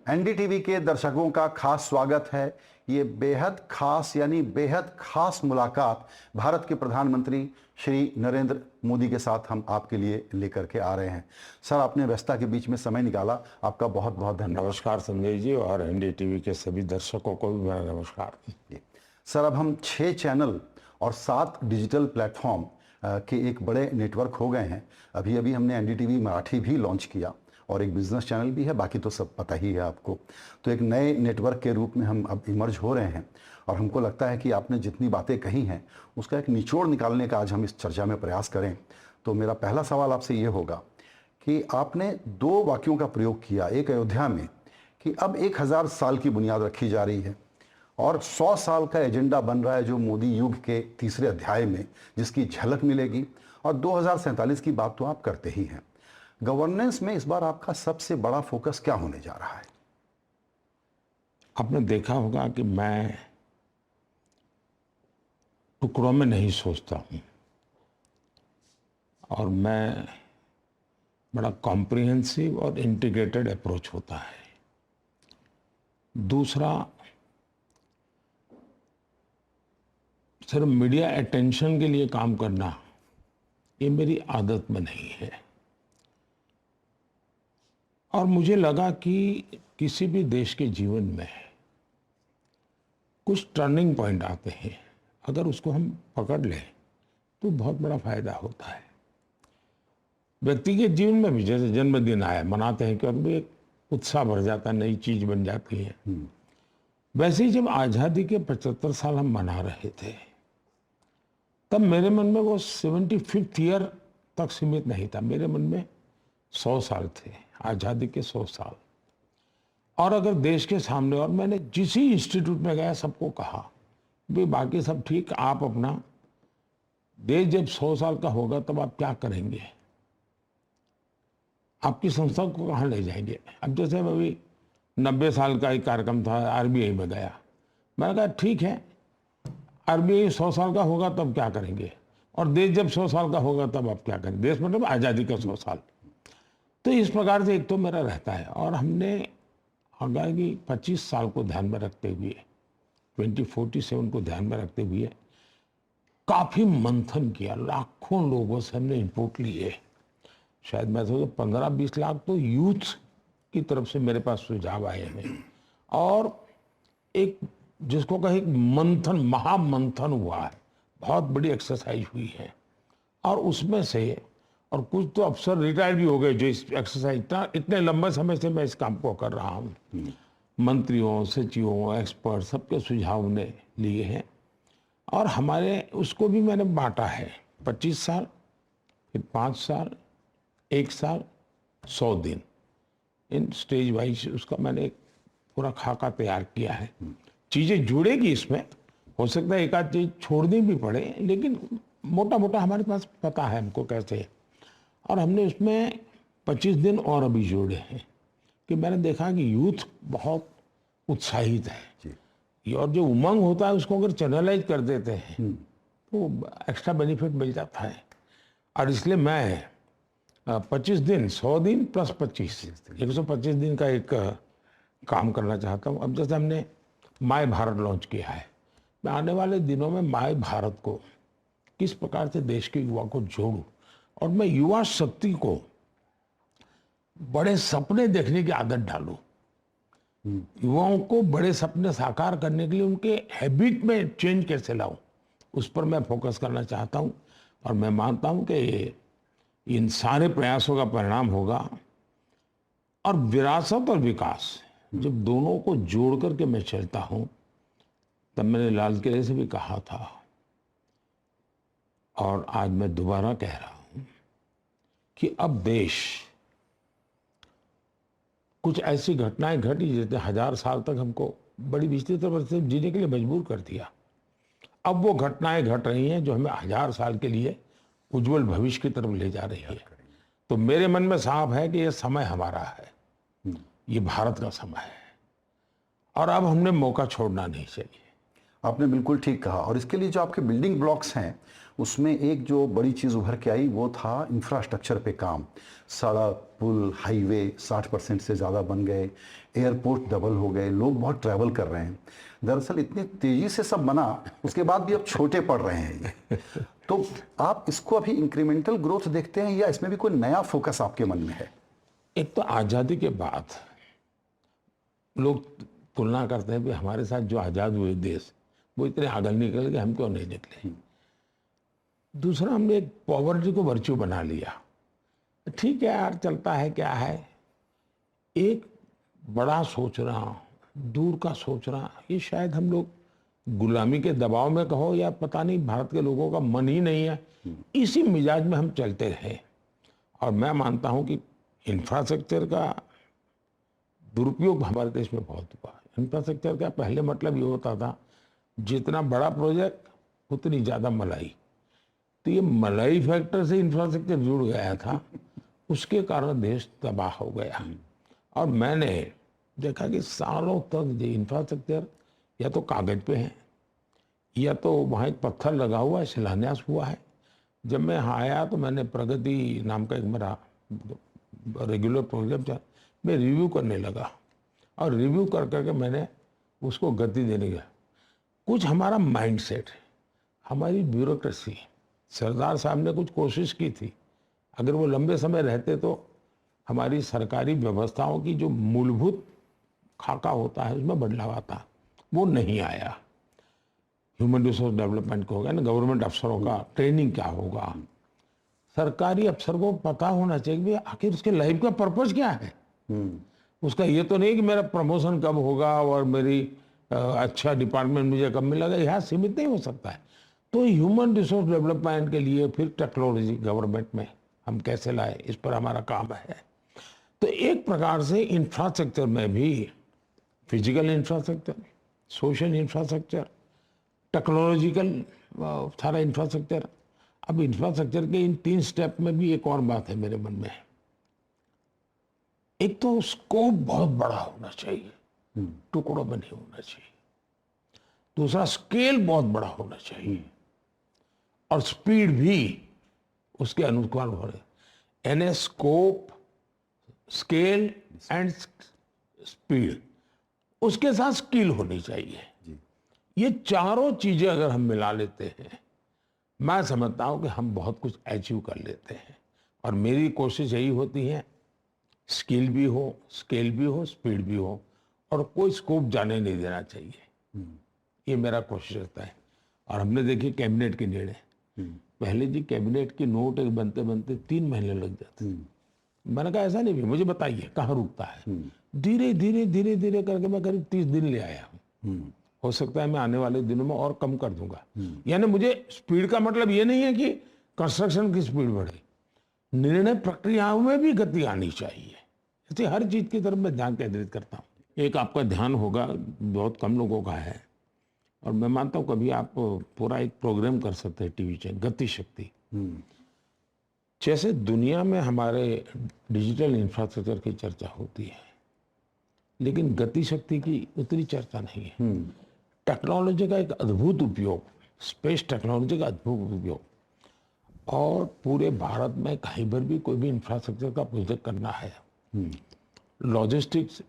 NDTV के दर्शकों का खास स्वागत है। ये बेहद खास यानी बेहद खास मुलाकात भारत के प्रधानमंत्री श्री नरेंद्र मोदी के साथ हम आपके लिए लेकर के आ रहे हैं। सर, आपने व्यस्तता के बीच में समय निकाला, आपका बहुत बहुत धन्यवाद। नमस्कार संजय जी, और एनडीटीवी के सभी दर्शकों को भी मेरा नमस्कार। सर, अब हम 6 चैनल और 7 डिजिटल प्लेटफॉर्म के एक बड़े नेटवर्क हो गए हैं। अभी अभी हमने एनडीटीवी मराठी भी लॉन्च किया और एक बिजनेस चैनल भी है, बाकी तो सब पता ही है आपको। तो एक नए नेटवर्क के रूप में हम अब इमर्ज हो रहे हैं और हमको लगता है कि आपने जितनी बातें कही हैं उसका एक निचोड़ निकालने का आज हम इस चर्चा में प्रयास करें। तो मेरा पहला सवाल आपसे ये होगा कि आपने 2 वाक्यों का प्रयोग किया एक अयोध्या में कि अब 1000 साल की बुनियाद रखी जा रही है और 100 साल का एजेंडा बन रहा है जो मोदी युग के तीसरे अध्याय में जिसकी झलक मिलेगी, और 2047 की बात तो आप करते ही हैं। गवर्नेंस में इस बार आपका सबसे बड़ा फोकस क्या होने जा रहा है? आपने देखा होगा कि मैं टुकड़ों में नहीं सोचता हूँ और मैं बड़ा कॉम्प्रिहेंसिव और इंटीग्रेटेड अप्रोच होता है। दूसरा, सिर्फ मीडिया अटेंशन के लिए काम करना ये मेरी आदत में नहीं है। और मुझे लगा कि किसी भी देश के जीवन में कुछ टर्निंग पॉइंट आते हैं, अगर उसको हम पकड़ लें तो बहुत बड़ा फायदा होता है। व्यक्ति के जीवन में भी जैसे जन्मदिन आया मनाते हैं कि भी एक उत्साह भर जाता है, नई चीज बन जाती है। वैसे ही जब आज़ादी के 75 साल हम मना रहे थे तब मेरे मन में वो 75th ईयर तक सीमित नहीं था। मेरे मन में 100 साल थे, आज़ादी के 100 साल। और अगर देश के सामने, और मैंने जिस ही इंस्टीट्यूट में गया सबको कहा भाई बाकी सब ठीक, आप अपना देश जब 100 साल का होगा तब आप क्या करेंगे, आपकी संस्था को कहाँ ले जाएंगे। अब जैसे अभी 90 साल का एक कार्यक्रम था, आरबीआई में गया, मैंने कहा ठीक है आरबीआई 100 साल का होगा तब क्या करेंगे, और देश जब 100 साल का होगा तब आप क्या करेंगे। देश मतलब आज़ादी का 100 साल। तो इस प्रकार से एक तो मेरा रहता है, और हमने आगामी 25 साल को ध्यान में रखते हुए, 2047 को ध्यान में रखते हुए काफ़ी मंथन किया। लाखों लोगों से हमने इनपुट लिए। शायद मैं तो 15-20 लाख तो यूथ की तरफ से मेरे पास सुझाव आए हैं, और एक जिसको कहे मंथन, महामंथन हुआ है, बहुत बड़ी एक्सरसाइज हुई है। और उसमें से, और कुछ तो अफसर रिटायर भी हो गए जो इस एक्सरसाइज, इतने लंबे समय से मैं इस काम को कर रहा हूँ। मंत्रियों, सचिवों, एक्सपर्ट सबके सुझाव ने लिए हैं, और हमारे उसको भी मैंने बांटा है। 25 साल, फिर 5 साल, 1 साल, 100 दिन, इन स्टेज वाइज उसका मैंने एक पूरा खाका तैयार किया है। चीज़ें जुड़ेगी इसमें, हो सकता है एक आध चीज छोड़नी भी पड़े, लेकिन मोटा मोटा हमारे पास पता है हमको कैसे। और हमने उसमें 25 दिन और अभी जोड़े हैं कि मैंने देखा कि यूथ बहुत उत्साहित है, और जो उमंग होता है उसको अगर चैनलाइज कर देते हैं तो एक्स्ट्रा बेनिफिट मिल जाता है। और इसलिए मैं 25 दिन, 100 दिन प्लस 25, 125 दिन का एक काम करना चाहता हूँ। अब जैसे हमने माय भारत लॉन्च किया है, मैं आने वाले दिनों में माय भारत को किस प्रकार से देश के युवा को जोड़ूं, और मैं युवा शक्ति को बड़े सपने देखने की आदत डालूं। युवाओं को बड़े सपने साकार करने के लिए उनके हैबिट में चेंज कैसे लाऊं, उस पर मैं फोकस करना चाहता हूं। और मैं मानता हूं कि इन सारे प्रयासों का परिणाम होगा। और विरासत और विकास जब दोनों को जोड़ करके मैं चलता हूं, तब मैंने लाल किले से भी कहा था, और आज मैं दोबारा कह रहा हूं कि अब देश, कुछ ऐसी घटनाएं घटी जैसे 1000 साल तक हमको बड़ी विचित्र तरह से जीने के लिए मजबूर कर दिया। अब वो घटनाएं घट रही हैं जो हमें 1000 साल के लिए उज्जवल भविष्य की तरफ ले जा रही है। तो मेरे मन में साफ है कि ये समय हमारा है, ये भारत का समय है, और अब हमने मौका छोड़ना नहीं चाहिए। आपने बिल्कुल ठीक कहा। और इसके लिए जो आपके बिल्डिंग ब्लॉक्स हैं उसमें एक जो बड़ी चीज़ उभर के आई वो था इंफ्रास्ट्रक्चर पे काम। सड़क, पुल, हाईवे 60% से ज़्यादा बन गए, एयरपोर्ट डबल हो गए, लोग बहुत ट्रैवल कर रहे हैं। दरअसल इतनी तेज़ी से सब बना, उसके बाद भी अब छोटे पड़ रहे हैं ये। तो आप इसको अभी इंक्रीमेंटल ग्रोथ देखते हैं या इसमें भी कोई नया फोकस आपके मन में है? एक तो आज़ादी के बाद लोग तुलना करते हैं कि हमारे साथ जो आज़ाद हुए देश वो इतने आगे निकल गए, हम क्यों नहीं निकले। दूसरा, हमने एक पॉवर्टी को वर्च्यू बना लिया। ठीक है यार, चलता है, क्या है। एक बड़ा सोचना, दूर का सोचना, ये शायद हम लोग गुलामी के दबाव में कहो या पता नहीं भारत के लोगों का मन ही नहीं है, इसी मिजाज में हम चलते रहे। और मैं मानता हूं कि इंफ्रास्ट्रक्चर का दुरुपयोग हमारे देश में बहुत हुआ। इंफ्रास्ट्रक्चर का पहले मतलब ये होता था जितना बड़ा प्रोजेक्ट उतनी ज़्यादा मलाई। तो ये मलाई फैक्टर से इंफ्रास्ट्रक्चर जुड़ गया था, उसके कारण देश तबाह हो गया। और मैंने देखा कि सालों तक ये इंफ्रास्ट्रक्चर या तो कागज पे है या तो वहाँ एक पत्थर लगा हुआ है, शिलान्यास हुआ है। जब मैं यहाँ आया तो मैंने प्रगति नाम का एक मेरा रेगुलर प्रोग्राम था, मैं रिव्यू करने लगा और रिव्यू कर करके मैंने उसको गति देने गया। कुछ हमारा माइंडसेट, हमारी ब्यूरोक्रेसी, सरदार साहब ने कुछ कोशिश की थी, अगर वो लंबे समय रहते तो हमारी सरकारी व्यवस्थाओं की जो मूलभूत खाका होता है उसमें बदलाव आता, वो नहीं आया। ह्यूमन रिसोर्स डेवलपमेंट को होगा ना, गवर्नमेंट अफसरों का ट्रेनिंग क्या होगा, सरकारी अफसर को पता होना चाहिए कि आखिर उसके लाइफ का पर्पस क्या है। उसका ये तो नहीं कि मेरा प्रमोशन कब होगा और मेरी अच्छा डिपार्टमेंट मुझे कब मिलेगा, यहाँ सीमित नहीं हो सकता है। तो ह्यूमन रिसोर्स डेवलपमेंट के लिए फिर टेक्नोलॉजी गवर्नमेंट में हम कैसे लाए, इस पर हमारा काम है। तो एक प्रकार से इंफ्रास्ट्रक्चर में भी physical infrastructure, social infrastructure, technological सारा इंफ्रास्ट्रक्चर। अब इंफ्रास्ट्रक्चर के इन 3 स्टेप में भी एक और बात है मेरे मन में। एक तो स्कोप बहुत बड़ा होना चाहिए, टुकड़ों में नहीं होना चाहिए। दूसरा, स्केल बहुत बड़ा होना चाहिए और स्पीड भी उसके अनुसार हो रहे। यानी स्कोप, स्केल एंड स्पीड, उसके साथ स्किल होनी चाहिए। ये चारों चीजें अगर हम मिला लेते हैं, मैं समझता हूं कि हम बहुत कुछ अचीव कर लेते हैं। और मेरी कोशिश यही होती है, स्किल भी हो, स्केल भी हो, स्पीड भी हो, और कोई स्कोप जाने नहीं देना चाहिए। ये मेरा कोशिश रहता है। और हमने देखी कैबिनेट के निर्णय, पहले जी कैबिनेट की नोट एक बनते बनते 3 महीने लग जाते। मैंने कहा ऐसा नहीं भी, मुझे बताइए कहाँ रुकता है। धीरे धीरे धीरे धीरे करके मैं करीब 30 दिन ले आया हूँ। हो सकता है मैं आने वाले दिनों में और कम कर दूंगा। यानी मुझे स्पीड का मतलब ये नहीं है कि कंस्ट्रक्शन की स्पीड बढ़े, निर्णय प्रक्रियाओं में भी गति आनी चाहिए। इसलिए हर चीज की तरफ मैं ध्यान केंद्रित करता हूँ। एक आपका ध्यान होगा, बहुत कम लोगों का है, और मैं मानता हूँ कभी आप पूरा एक प्रोग्राम कर सकते हैं टीवी चैनल, गति शक्ति। जैसे दुनिया में हमारे डिजिटल इंफ्रास्ट्रक्चर की चर्चा होती है, लेकिन गति शक्ति की उतनी चर्चा नहीं है। टेक्नोलॉजी का एक अद्भुत उपयोग, स्पेस टेक्नोलॉजी का अद्भुत उपयोग, और पूरे भारत में कहीं पर भी कोई भी इंफ्रास्ट्रक्चर का प्रोजेक्ट करना है, लॉजिस्टिक्स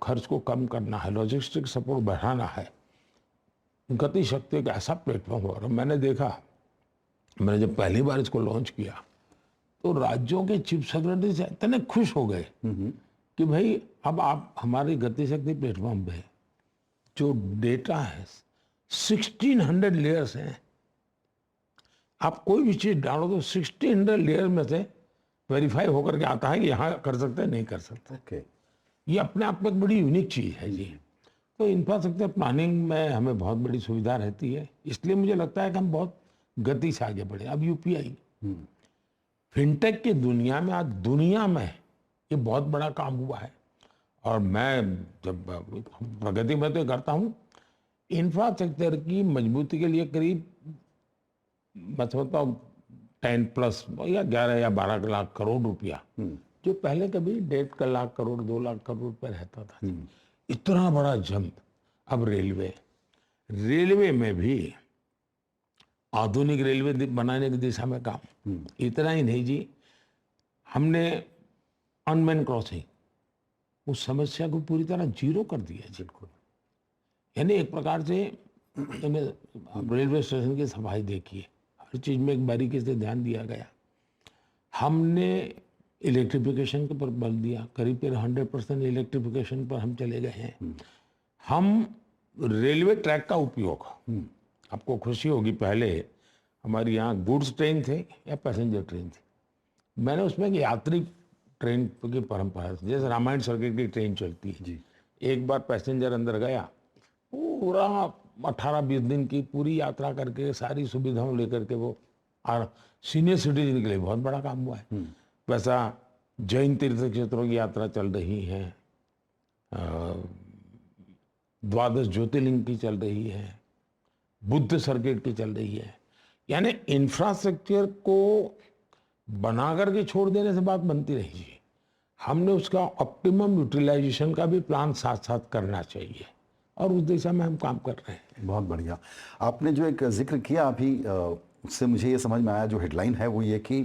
खर्च को कम करना है, लॉजिस्टिक सपोर्ट बढ़ाना है, गति शक्ति एक ऐसा प्लेटफॉर्म हो रहा। मैंने देखा, मैंने जब पहली बार इसको लॉन्च किया तो राज्यों के चीफ सेक्रेटरी से इतने खुश हो गए कि भाई अब आप हमारी गति शक्ति प्लेटफॉर्म पे जो डेटा है 1600 लेयर्स हैं, आप कोई भी चीज डालो तो 1600 लेयर में से वेरीफाई होकर के आता है कि यहाँ कर सकते हैं, नहीं कर सकते। ये अपने आप में एक बड़ी यूनिक चीज है जी। तो इंफ्रास्ट्रक्चर प्लानिंग में हमें बहुत बड़ी सुविधा रहती है, इसलिए मुझे लगता है कि हम बहुत गति से आगे बढ़े। अब यूपीआई, फिनटेक की दुनिया में, आज दुनिया में ये बहुत बड़ा काम हुआ है। और मैं जब प्रगति में तो करता हूँ, इंफ्रास्ट्रक्चर की मजबूती के लिए करीब मैं समझता हूँ 10+ या 11 या 12 लाख करोड़ रुपया, जो पहले कभी 1.5 लाख करोड़ 2 लाख करोड़ पर रहता था, इतना बड़ा जंप। अब रेलवे में भी आधुनिक रेलवे बनाने की दिशा में काम। इतना ही नहीं जी, हमने अनमैन क्रॉसिंग उस समस्या को पूरी तरह जीरो कर दिया जी। बिल्कुल। यानी एक प्रकार से रेलवे स्टेशन की सफाई देखिए, हर चीज में एक बारीकी से ध्यान दिया गया। हमने इलेक्ट्रिफिकेशन के पर बल दिया, करीब 100% इलेक्ट्रिफिकेशन पर हम चले गए हैं। हम रेलवे ट्रैक का उपयोग, आपको खुशी होगी, पहले हमारे यहाँ गुड्स ट्रेन थे या पैसेंजर ट्रेन थी, मैंने उसमें एक यात्री ट्रेन की परंपरा थी, जैसे रामायण सर्किट की ट्रेन चलती है जी। एक बार पैसेंजर अंदर गया, पूरा 18-20 दिन की पूरी यात्रा करके सारी सुविधाओं लेकर के वो सीनियर सिटीजन के लिए बहुत बड़ा काम हुआ है। वैसा जैन तीर्थ क्षेत्रों की यात्रा चल रही है, द्वादश ज्योतिर्लिंग की चल रही है, बुद्ध सर्किट की चल रही है। यानी इंफ्रास्ट्रक्चर को बना करके छोड़ देने से बात बनती रही है, हमने उसका ऑप्टिमम यूटिलाइजेशन का भी प्लान साथ साथ करना चाहिए और उस दिशा में हम काम कर रहे हैं। बहुत बढ़िया। आपने जो एक जिक्र किया अभी, उससे मुझे ये समझ में आया, जो हेडलाइन है वो ये कि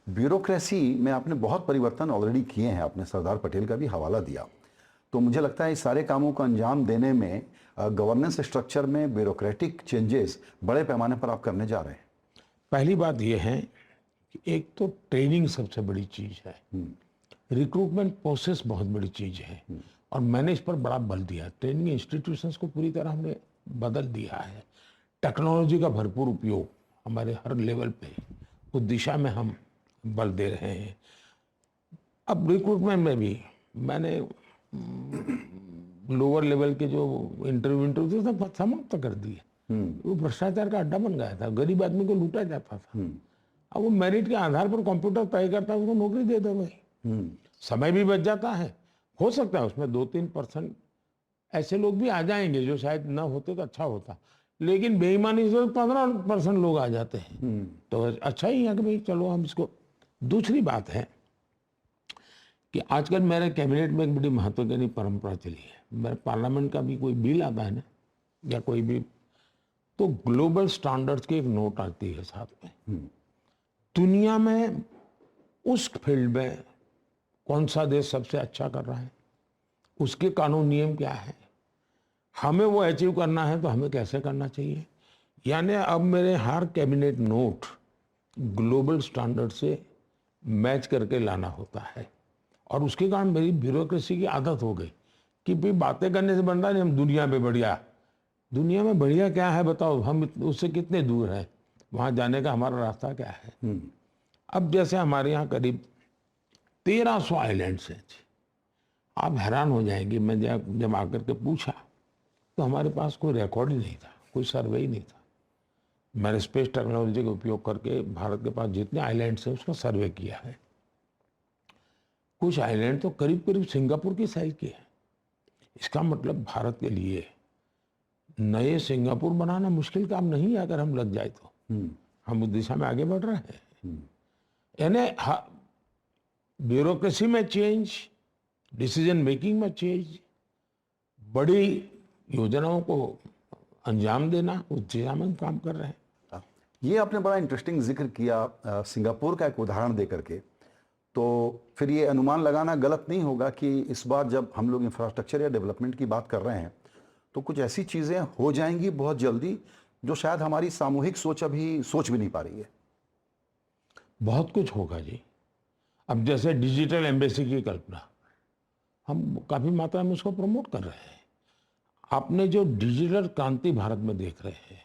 ब्यूरोक्रेसी में आपने बहुत परिवर्तन ऑलरेडी किए हैं। आपने सरदार पटेल का भी हवाला दिया, तो मुझे लगता है इस सारे कामों को अंजाम देने में गवर्नेंस स्ट्रक्चर में ब्यूरोक्रेटिक चेंजेस बड़े पैमाने पर आप करने जा रहे हैं। पहली बात यह है कि एक तो ट्रेनिंग सबसे बड़ी चीज है, रिक्रूटमेंट प्रोसेस बहुत बड़ी चीज है, और मैंने इस पर बड़ा बल दिया। ट्रेनिंग इंस्टीट्यूशंस को पूरी तरह हमने बदल दिया है, टेक्नोलॉजी का भरपूर उपयोग हमारे हर लेवल पे, उस दिशा में हम बल दे रहे हैं। अब रिक्रूटमेंट में भी मैंने लोअर लेवल के जो इंटरव्यू थे सब समाप्त कर दिए। वो भ्रष्टाचार का अड्डा बन गया था, गरीब आदमी को लूटा जाता था। अब वो मेरिट के आधार पर कंप्यूटर तय करता है, उसको नौकरी दे दो भाई, समय भी बच जाता है। हो सकता है उसमें 2-3% ऐसे लोग भी आ जाएंगे जो शायद ना होते तो अच्छा होता, लेकिन बेईमानी से 15% लोग आ जाते हैं, तो अच्छा ही है कि भाई चलो हम इसको। दूसरी बात है कि आजकल मेरे कैबिनेट में एक बड़ी महत्वपूर्ण परंपरा चली है, मेरे पार्लियामेंट का भी कोई बिल आता है ना या कोई भी, तो ग्लोबल स्टैंडर्ड्स की एक नोट आती है साथ में, दुनिया में उस फील्ड में कौन सा देश सबसे अच्छा कर रहा है, उसके कानून नियम क्या है, हमें वो अचीव करना है तो हमें कैसे करना चाहिए। यानी अब मेरे हर कैबिनेट नोट ग्लोबल स्टैंडर्ड से मैच करके लाना होता है, और उसके कारण मेरी ब्यूरोक्रेसी की आदत हो गई कि भाई बातें करने से बन रहा नहीं, हम दुनिया में बढ़िया, दुनिया में बढ़िया क्या है बताओ, हम उससे कितने दूर हैं, वहाँ जाने का हमारा रास्ता क्या है। अब जैसे हमारे यहाँ करीब 1300 आइलैंड्स हैं, आप हैरान हो जाएंगे। मैं जब आकर के पूछा तो हमारे पास कोई रिकॉर्ड ही नहीं था, कोई सर्वे ही नहीं था। मैंने स्पेस टेक्नोलॉजी का उपयोग करके भारत के पास जितने आइलैंड्स हैं उसका सर्वे किया है। कुछ आइलैंड तो करीब करीब सिंगापुर की साइज के हैं। इसका मतलब भारत के लिए नए सिंगापुर बनाना मुश्किल काम नहीं है अगर हम लग जाए तो। हम उस दिशा में आगे बढ़ रहे हैं। यानी ब्यूरोक्रेसी में चेंज, डिसीजन मेकिंग में चेंज, बड़ी योजनाओं को अंजाम देना, उस दिशा में हम काम कर रहे हैं। ये आपने बड़ा इंटरेस्टिंग जिक्र किया सिंगापुर का एक उदाहरण दे करके, तो फिर ये अनुमान लगाना गलत नहीं होगा कि इस बार जब हम लोग इंफ्रास्ट्रक्चर या डेवलपमेंट की बात कर रहे हैं तो कुछ ऐसी चीज़ें हो जाएंगी बहुत जल्दी जो शायद हमारी सामूहिक सोच अभी सोच भी नहीं पा रही है। बहुत कुछ होगा जी। अब जैसे डिजिटल एम्बेसी की कल्पना, हम काफ़ी मात्रा में उसको प्रमोट कर रहे हैं। आपने जो डिजिटल क्रांति भारत में देख रहे हैं,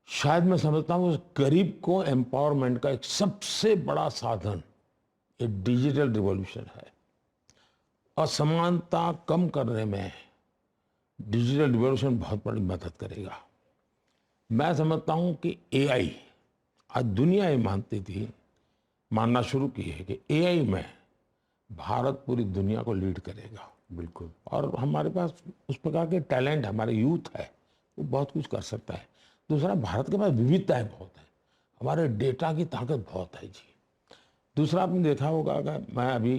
शायद मैं समझता हूँ उस गरीब को एम्पावरमेंट का एक सबसे बड़ा साधन ये डिजिटल रिवॉल्यूशन है। असमानता कम करने में डिजिटल रिवॉल्यूशन बहुत बड़ी मदद करेगा। मैं समझता हूँ कि एआई, आज दुनिया ये मानती थी, मानना शुरू की है कि एआई में भारत पूरी दुनिया को लीड करेगा। बिल्कुल। और हमारे पास उस प्रकार के टैलेंट, हमारे यूथ है, वो बहुत कुछ कर सकता है। दूसरा, भारत के पास विविधताएं बहुत है, हमारे डेटा की ताकत बहुत है जी। दूसरा, आपने देखा होगा कि मैं अभी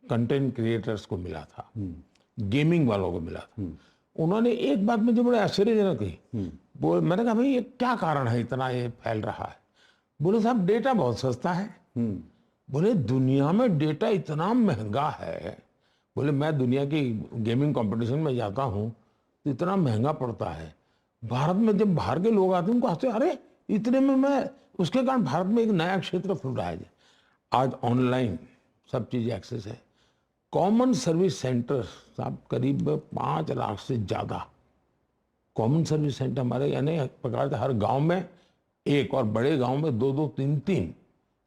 कंटेंट क्रिएटर्स को मिला था, गेमिंग वालों को मिला था, उन्होंने एक बात मुझे बड़े आश्चर्यजनक कही। वो मैंने कहा भाई ये क्या कारण है इतना ये फैल रहा है? बोले साहब डेटा बहुत सस्ता है। बोले दुनिया में डेटा इतना महंगा है। बोले मैं दुनिया की गेमिंग कंपटीशन में जाता हूँ तो इतना महंगा पड़ता है। भारत में जब बाहर के लोग आते हैं उनको आश्चर्य, अरे इतने में मैं, उसके कारण भारत में एक नया क्षेत्र खुल रहा है। आज ऑनलाइन सब चीज़ एक्सेस है। कॉमन सर्विस सेंटर साहब करीब 5 लाख से ज़्यादा कॉमन सर्विस सेंटर हमारे, यानी प्रकार से हर गांव में एक और बड़े गांव में 2-2, 3-3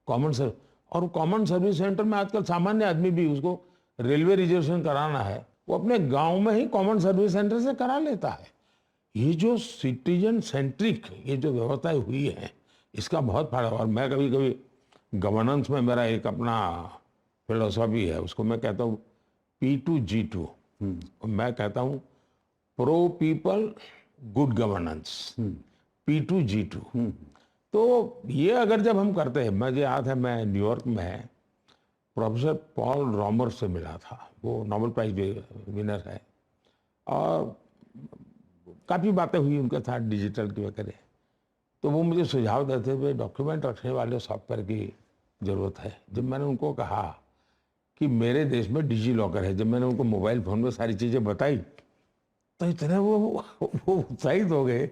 कॉमन सर्विस। और कॉमन सर्विस सेंटर में आजकल सामान्य आदमी भी, उसको रेलवे रिजर्वेशन कराना है, वो अपने गांव में ही कॉमन सर्विस सेंटर से करा लेता है। ये जो सिटीजन सेंट्रिक ये जो व्यवस्थाएं हुई है, इसका बहुत फायदा। और मैं कभी कभी गवर्नेंस में मेरा एक अपना फिलोसॉफी है, उसको मैं कहता हूँ P2G2। मैं कहता हूँ pro people good governance, P2G2। तो ये अगर जब हम करते हैं, मुझे याद है मैं न्यूयॉर्क में प्रोफेसर पॉल रॉमर से मिला था, वो नोबेल प्राइज विनर है, और काफ़ी बातें हुई उनके साथ डिजिटल की वगैरह। तो वो मुझे सुझाव देते हुए डॉक्यूमेंट रखने वाले सॉफ्टवेयर की ज़रूरत है। जब मैंने उनको कहा कि मेरे देश में डिजी लॉकर है, जब मैंने उनको मोबाइल फ़ोन में सारी चीज़ें बताई तो इतने वो उत्साहित हो गए।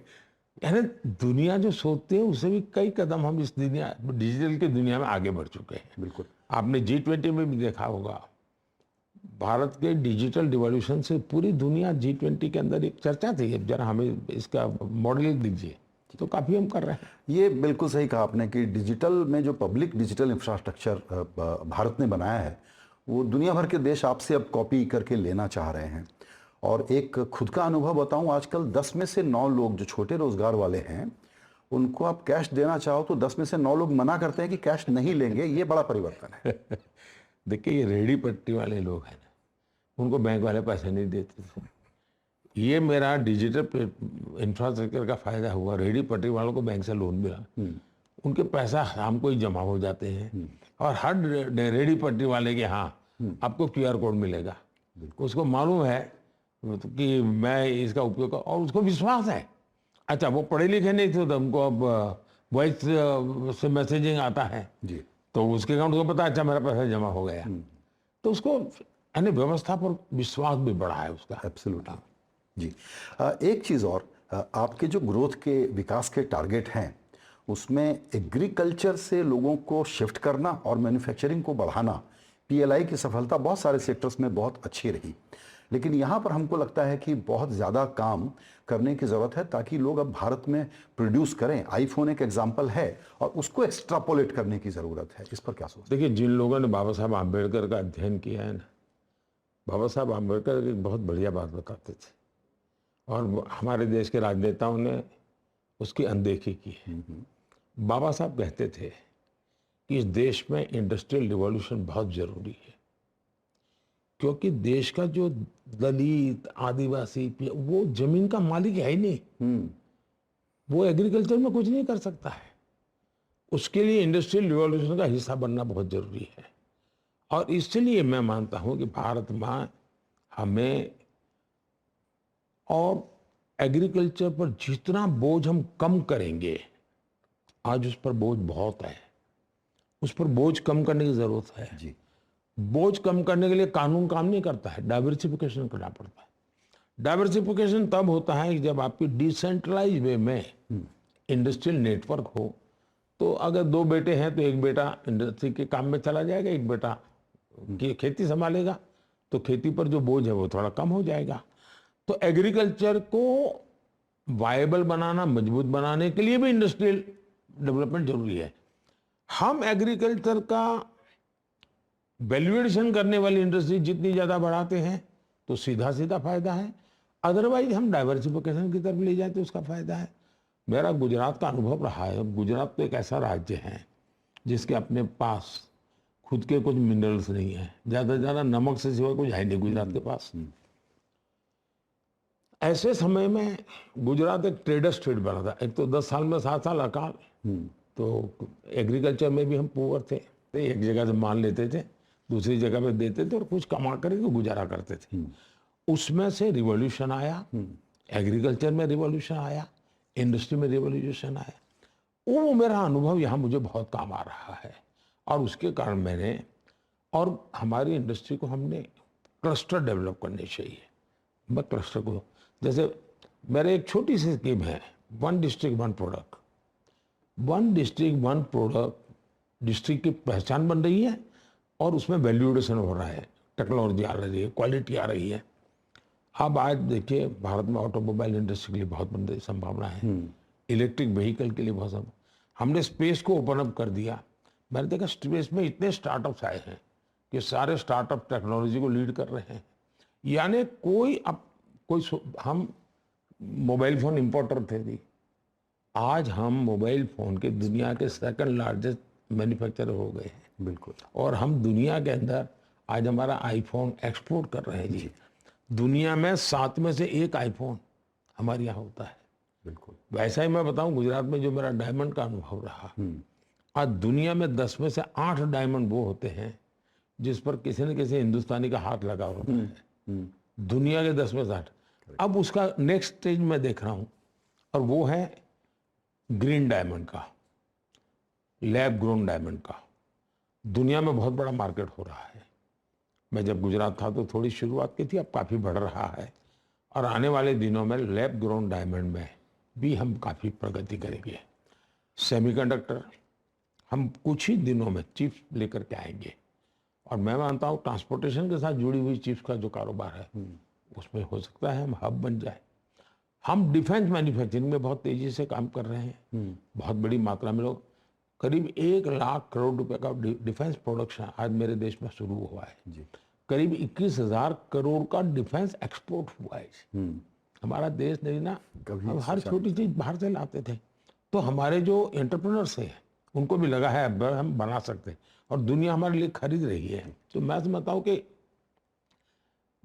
यानी दुनिया जो सोचते हैं उससे भी कई कदम हम इस दुनिया डिजिटल की दुनिया में आगे बढ़ चुके हैं। बिल्कुल। आपने G20 में भी देखा होगा, भारत के डिजिटल रिवॉल्यूशन से पूरी दुनिया G20 के अंदर एक चर्चा थी, अब जरा हमें इसका मॉडल दीजिए। तो काफ़ी हम कर रहे हैं। ये बिल्कुल सही कहा आपने कि डिजिटल में जो पब्लिक डिजिटल इंफ्रास्ट्रक्चर भारत ने बनाया है, वो दुनिया भर के देश आपसे अब कॉपी करके लेना चाह रहे हैं। और एक खुद का अनुभव बताऊं, आजकल 10 में से 9 लोग जो छोटे रोजगार वाले हैं, उनको आप कैश देना चाहो तो 10 में से 9 लोग मना करते हैं कि कैश नहीं लेंगे। ये बड़ा परिवर्तन है। देखिए ये रेहड़ी पट्टी वाले लोग हैं ना, उनको बैंक वाले पैसे नहीं देते थे। ये मेरा डिजिटल इंफ्रास्ट्रक्चर का फायदा हुआ, रेहड़ी पटरी वालों को बैंक से लोन मिला, उनके पैसा शाम को ही जमा हो जाते हैं। और हर रेहड़ी पटरी वाले के यहाँ आपको QR कोड मिलेगा, उसको मालूम है कि मैं इसका उपयोग और उसको विश्वास है। अच्छा वो पढ़े लिखे नहीं थे तो हमको अब वॉइस से मैसेजिंग आता है जी। तो उसके अकाउंट को पता, अच्छा मेरा पैसा जमा हो गया। तो उसको यानी व्यवस्था पर विश्वास भी बढ़ा है उसका। एब्सोल्युटली जी। एक चीज़ और, आपके जो ग्रोथ के विकास के टारगेट हैं उसमें एग्रीकल्चर से लोगों को शिफ्ट करना और मैन्युफैक्चरिंग को बढ़ाना, PLI की सफलता बहुत सारे सेक्टर्स में बहुत अच्छी रही, लेकिन यहाँ पर हमको लगता है कि बहुत ज़्यादा काम करने की ज़रूरत है ताकि लोग अब भारत में प्रोड्यूस करें। आईफोन एक एग्जाम्पल है और उसको एक्स्ट्रापोलेट करने की ज़रूरत है। इस पर क्या सोचते देखिए जिन लोगों ने बाबा साहब आम्बेडकर का अध्ययन किया है ना, बाबा साहब आम्बेडकर एक बहुत बढ़िया बात बताते थे और हमारे देश के राजनेताओं ने उसकी अनदेखी की है। बाबा साहब कहते थे कि इस देश में इंडस्ट्रियल रिवॉल्यूशन बहुत ज़रूरी है, क्योंकि देश का जो दलित आदिवासी वो जमीन का मालिक है ही नहीं, वो एग्रीकल्चर में कुछ नहीं कर सकता है। उसके लिए इंडस्ट्रियल रिवॉल्यूशन का हिस्सा बनना बहुत जरूरी है। और इसलिए मैं मानता हूं कि भारत में हमें और एग्रीकल्चर पर जितना बोझ हम कम करेंगे, आज उस पर बोझ बहुत है, उस पर बोझ कम करने की जरूरत है जी। बोझ कम करने के लिए कानून काम नहीं करता है, डाइवर्सिफिकेशन करना पड़ता है। डाइवर्सिफिकेशन तब होता है कि जब आपकी डिसेंट्रलाइज वे में इंडस्ट्रियल नेटवर्क हो। तो अगर 2 बेटे हैं तो एक बेटा इंडस्ट्री के काम में चला जाएगा, एक बेटा खेती संभालेगा, तो खेती पर जो बोझ है वो थोड़ा कम हो जाएगा। तो एग्रीकल्चर को वायबल बनाना, मजबूत बनाने के लिए भी इंडस्ट्रियल डेवलपमेंट जरूरी है। हम एग्रीकल्चर का वैल्यूएशन करने वाली इंडस्ट्री जितनी ज़्यादा बढ़ाते हैं तो सीधा सीधा फायदा है, अदरवाइज हम डाइवर्सिफिकेशन की तरफ ले जाए तो उसका फायदा है। मेरा गुजरात का अनुभव रहा है। गुजरात तो एक ऐसा राज्य है जिसके अपने पास खुद के कुछ मिनरल्स नहीं है, ज़्यादा से ज़्यादा नमक से सिवा कुछ है नहीं गुजरात के पास। ऐसे समय में गुजरात एक ट्रेडर स्टेट बना था। एक तो 10 साल में 7 साल अकाल, तो एग्रीकल्चर में भी हम पुअर थे। एक जगह से मान लेते थे, दूसरी जगह पे देते थे और कुछ कमा करके गुजारा करते थे। उसमें से रिवॉल्यूशन आया, एग्रीकल्चर में रिवॉल्यूशन आया, इंडस्ट्री में रिवॉल्यूशन आया। वो मेरा अनुभव यहाँ मुझे बहुत काम आ रहा है और उसके कारण मैंने और हमारी इंडस्ट्री को हमने क्लस्टर डेवलप करने चाहिए। मैं क्लस्टर को जैसे मेरे एक छोटी सी स्कीम है, 1 district 1 product. 1 district 1 product district की पहचान बन रही है और उसमें वैल्यू एडिशन हो रहा है, टेक्नोलॉजी आ रही है, क्वालिटी आ रही है। अब आज देखिए भारत में ऑटोमोबाइल इंडस्ट्री के लिए बहुत बड़ी संभावना है, इलेक्ट्रिक व्हीकल के लिए बहुत संभावना। हमने स्पेस को ओपन अप कर दिया। मैंने देखा स्पेस में इतने स्टार्टअप्स आए हैं कि सारे स्टार्टअप टेक्नोलॉजी को लीड कर रहे हैं। यानी हम मोबाइल फ़ोन इंपोर्टर थे जी, आज हम मोबाइल फ़ोन के दुनिया के सेकंड लार्जेस्ट मैन्युफैक्चरर हो गए हैं। बिल्कुल। और हम दुनिया के अंदर आज हमारा आईफोन एक्सपोर्ट कर रहे हैं जी। दुनिया में 7 में से 1 आईफोन हमारे यहाँ होता है। बिल्कुल। वैसा ही मैं बताऊं, गुजरात में जो मेरा डायमंड का अनुभव रहा, आज दुनिया में 10 में से 8 डायमंड वो होते हैं जिस पर किसी न किसी हिंदुस्तानी का हाथ लगा होता है। दुनिया के 10 में से 8। अब उसका नेक्स्ट स्टेज मैं देख रहा हूं और वो है ग्रीन डायमंड का, लैब ग्रोन डायमंड का। दुनिया में बहुत बड़ा मार्केट हो रहा है। मैं जब गुजरात था तो थोड़ी शुरुआत की थी, अब काफ़ी बढ़ रहा है और आने वाले दिनों में लैब ग्रोन डायमंड में भी हम काफ़ी प्रगति करेंगे। सेमीकंडक्टर हम कुछ ही दिनों में चिप्स लेकर के आएंगे और मैं मानता हूँ ट्रांसपोर्टेशन के साथ जुड़ी हुई चिप्स का जो कारोबार है उसमें हो सकता है हम हब बन जाए। हम डिफेंस मैन्युफैक्चरिंग में बहुत तेजी से काम कर रहे हैं। बहुत बड़ी मात्रा में लोग, करीब 1 लाख करोड़ रुपए का डिफेंस प्रोडक्शन आज मेरे देश में शुरू हुआ है जी। करीब 21,000 करोड़ का डिफेंस एक्सपोर्ट हुआ है। हमारा देश नहीं ना, हम हर छोटी चीज बाहर से लाते थे। तो हमारे जो एंटरप्रेन्योर्स हैं उनको भी लगा है अब हम बना सकते हैं और दुनिया हमारे लिए खरीद रही है। तो मैं समझता हूँ कि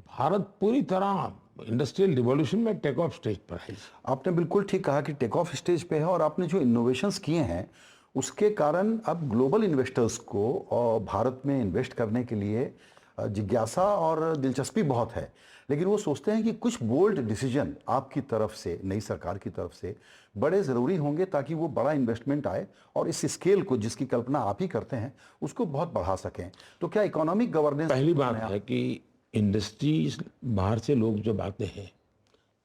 भारत पूरी तरह इंडस्ट्रियल रिवॉल्यूशन में टेक ऑफ स्टेज पर है। आपने बिल्कुल ठीक कहा कि टेक ऑफ स्टेज पे है और आपने जो इनोवेशंस किए हैं उसके कारण अब ग्लोबल इन्वेस्टर्स को भारत में इन्वेस्ट करने के लिए जिज्ञासा और दिलचस्पी बहुत है। लेकिन वो सोचते हैं कि कुछ बोल्ड डिसीजन आपकी तरफ से, नई सरकार की तरफ से बड़े ज़रूरी होंगे ताकि वो बड़ा इन्वेस्टमेंट आए और इस स्केल को जिसकी कल्पना आप ही करते हैं उसको बहुत बढ़ा सकें। तो क्या इकोनॉमिक गवर्नेंस, पहली बात है कि इंडस्ट्रीज बाहर से लोग जब आते हैं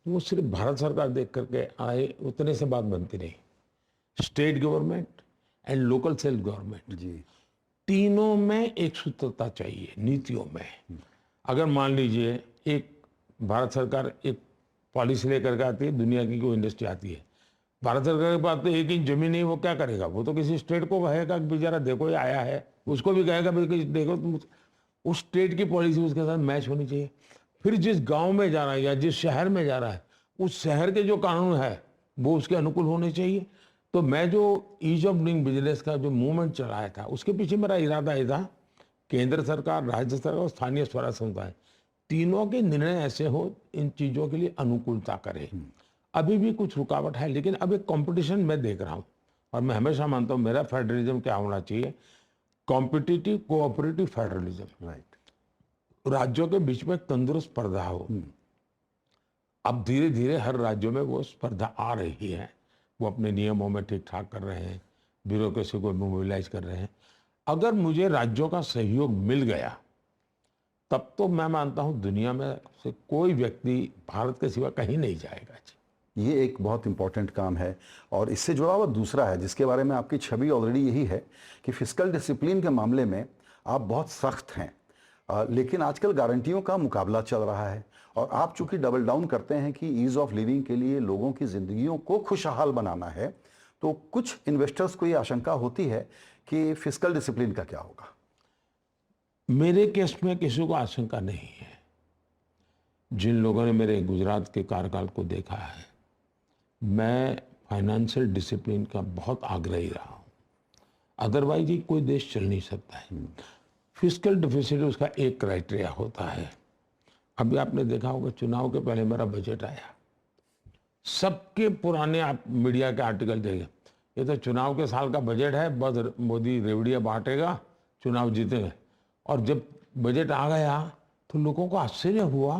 वो सिर्फ भारत सरकार देख करके आए उतने से बात बनती नहीं। State government and local self government जी, तीनों में एक सूत्रता चाहिए नीतियों में। अगर मान लीजिए एक भारत सरकार एक पॉलिसी लेकर के आती है, दुनिया की कोई इंडस्ट्री आती है, भारत सरकार के पास तो 1 इंच जमीन नहीं, वो क्या करेगा? वो तो किसी स्टेट को कहेगा कि बेचारा देखो ये आया है, उसको भी कहेगा भाई देखो तुम, उस स्टेट की पॉलिसी उसके साथ मैच होनी चाहिए। फिर जिस गांव में जा रहा है या जिस शहर में जा रहा है उस शहर के जो कानून है वो उसके अनुकूल होने चाहिए। तो मैं जो ईज ऑफ डूइंग बिजनेस का जो मूवमेंट चलाया था उसके पीछे मेरा इरादा ये था, केंद्र सरकार, राज्य सरकार और स्थानीय स्वराज संस्थाएं तीनों के निर्णय ऐसे हो इन चीज़ों के लिए अनुकूलता करें। अभी भी कुछ रुकावट है लेकिन अब एक कंपटीशन मैं देख रहा हूँ और मैं हमेशा मानता हूँ मेरा फेडरलिज्म क्या होना चाहिए, कॉम्पिटिटिव कोऑपरेटिव फेडरलिज्म। राइट। राज्यों के बीच में तंदुरुस्त स्पर्धा हो। अब धीरे धीरे हर राज्यों में वो स्पर्धा आ रही है, वो अपने नियमों में ठीक ठाक कर रहे हैं, ब्यूरोक्रेसी को मोबिलाइज कर रहे हैं। अगर मुझे राज्यों का सहयोग मिल गया तब तो मैं मानता हूं दुनिया में से कोई व्यक्ति भारत के सिवा कहीं नहीं जाएगा जी। ये एक बहुत इंपॉर्टेंट काम है और इससे जुड़ा हुआ दूसरा है जिसके बारे में आपकी छवि ऑलरेडी यही है कि फिस्कल डिसिप्लिन के मामले में आप बहुत सख्त हैं। लेकिन आजकल गारंटियों का मुकाबला चल रहा है और आप चूंकि डबल डाउन करते हैं कि ईज ऑफ लिविंग के लिए लोगों की ज़िंदगियों को खुशहाल बनाना है, तो कुछ इन्वेस्टर्स को ये आशंका होती है कि फिस्कल डिसिप्लिन का क्या होगा। मेरे केस में किसी को आशंका नहीं है। जिन लोगों ने मेरे गुजरात के कार्यकाल को देखा है, मैं फाइनेंशियल डिसिप्लिन का बहुत आग्रही रहा हूँ। अदरवाइज ही कोई देश चल नहीं सकता है। फिस्कल डिफिसिट उसका एक क्राइटेरिया होता है। अभी आपने देखा होगा चुनाव के पहले मेरा बजट आया, सबके पुराने आप मीडिया के आर्टिकल देखें, ये तो चुनाव के साल का बजट है, बस मोदी रेवड़ियाँ बांटेगा, चुनाव जीतेगा। और जब बजट आ गया तो लोगों को आश्चर्य हुआ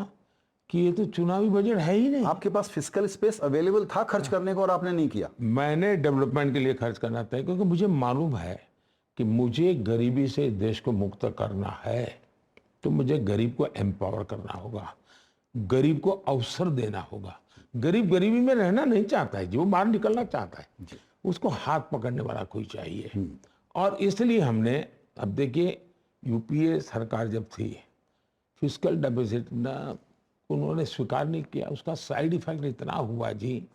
कि ये तो चुनावी बजट है ही नहीं। आपके पास फिजिकल स्पेस अवेलेबल था खर्च करने को और आपने नहीं किया। मैंने डेवलपमेंट के लिए खर्च करना तय, क्योंकि मुझे मालूम है कि मुझे गरीबी से देश को मुक्त करना है तो मुझे गरीब को एम्पावर करना होगा, गरीब को अवसर देना होगा। गरीब गरीबी में रहना नहीं चाहता है, जो बाहर निकलना चाहता है उसको हाथ पकड़ने वाला कोई चाहिए। और इसलिए हमने, अब देखिए यूपीए सरकार जब थी, फिजिकल डेफिसिट ना उन्होंने स्वीकार नहीं किया, उसका साइड इफेक्ट इतना हुआ जी।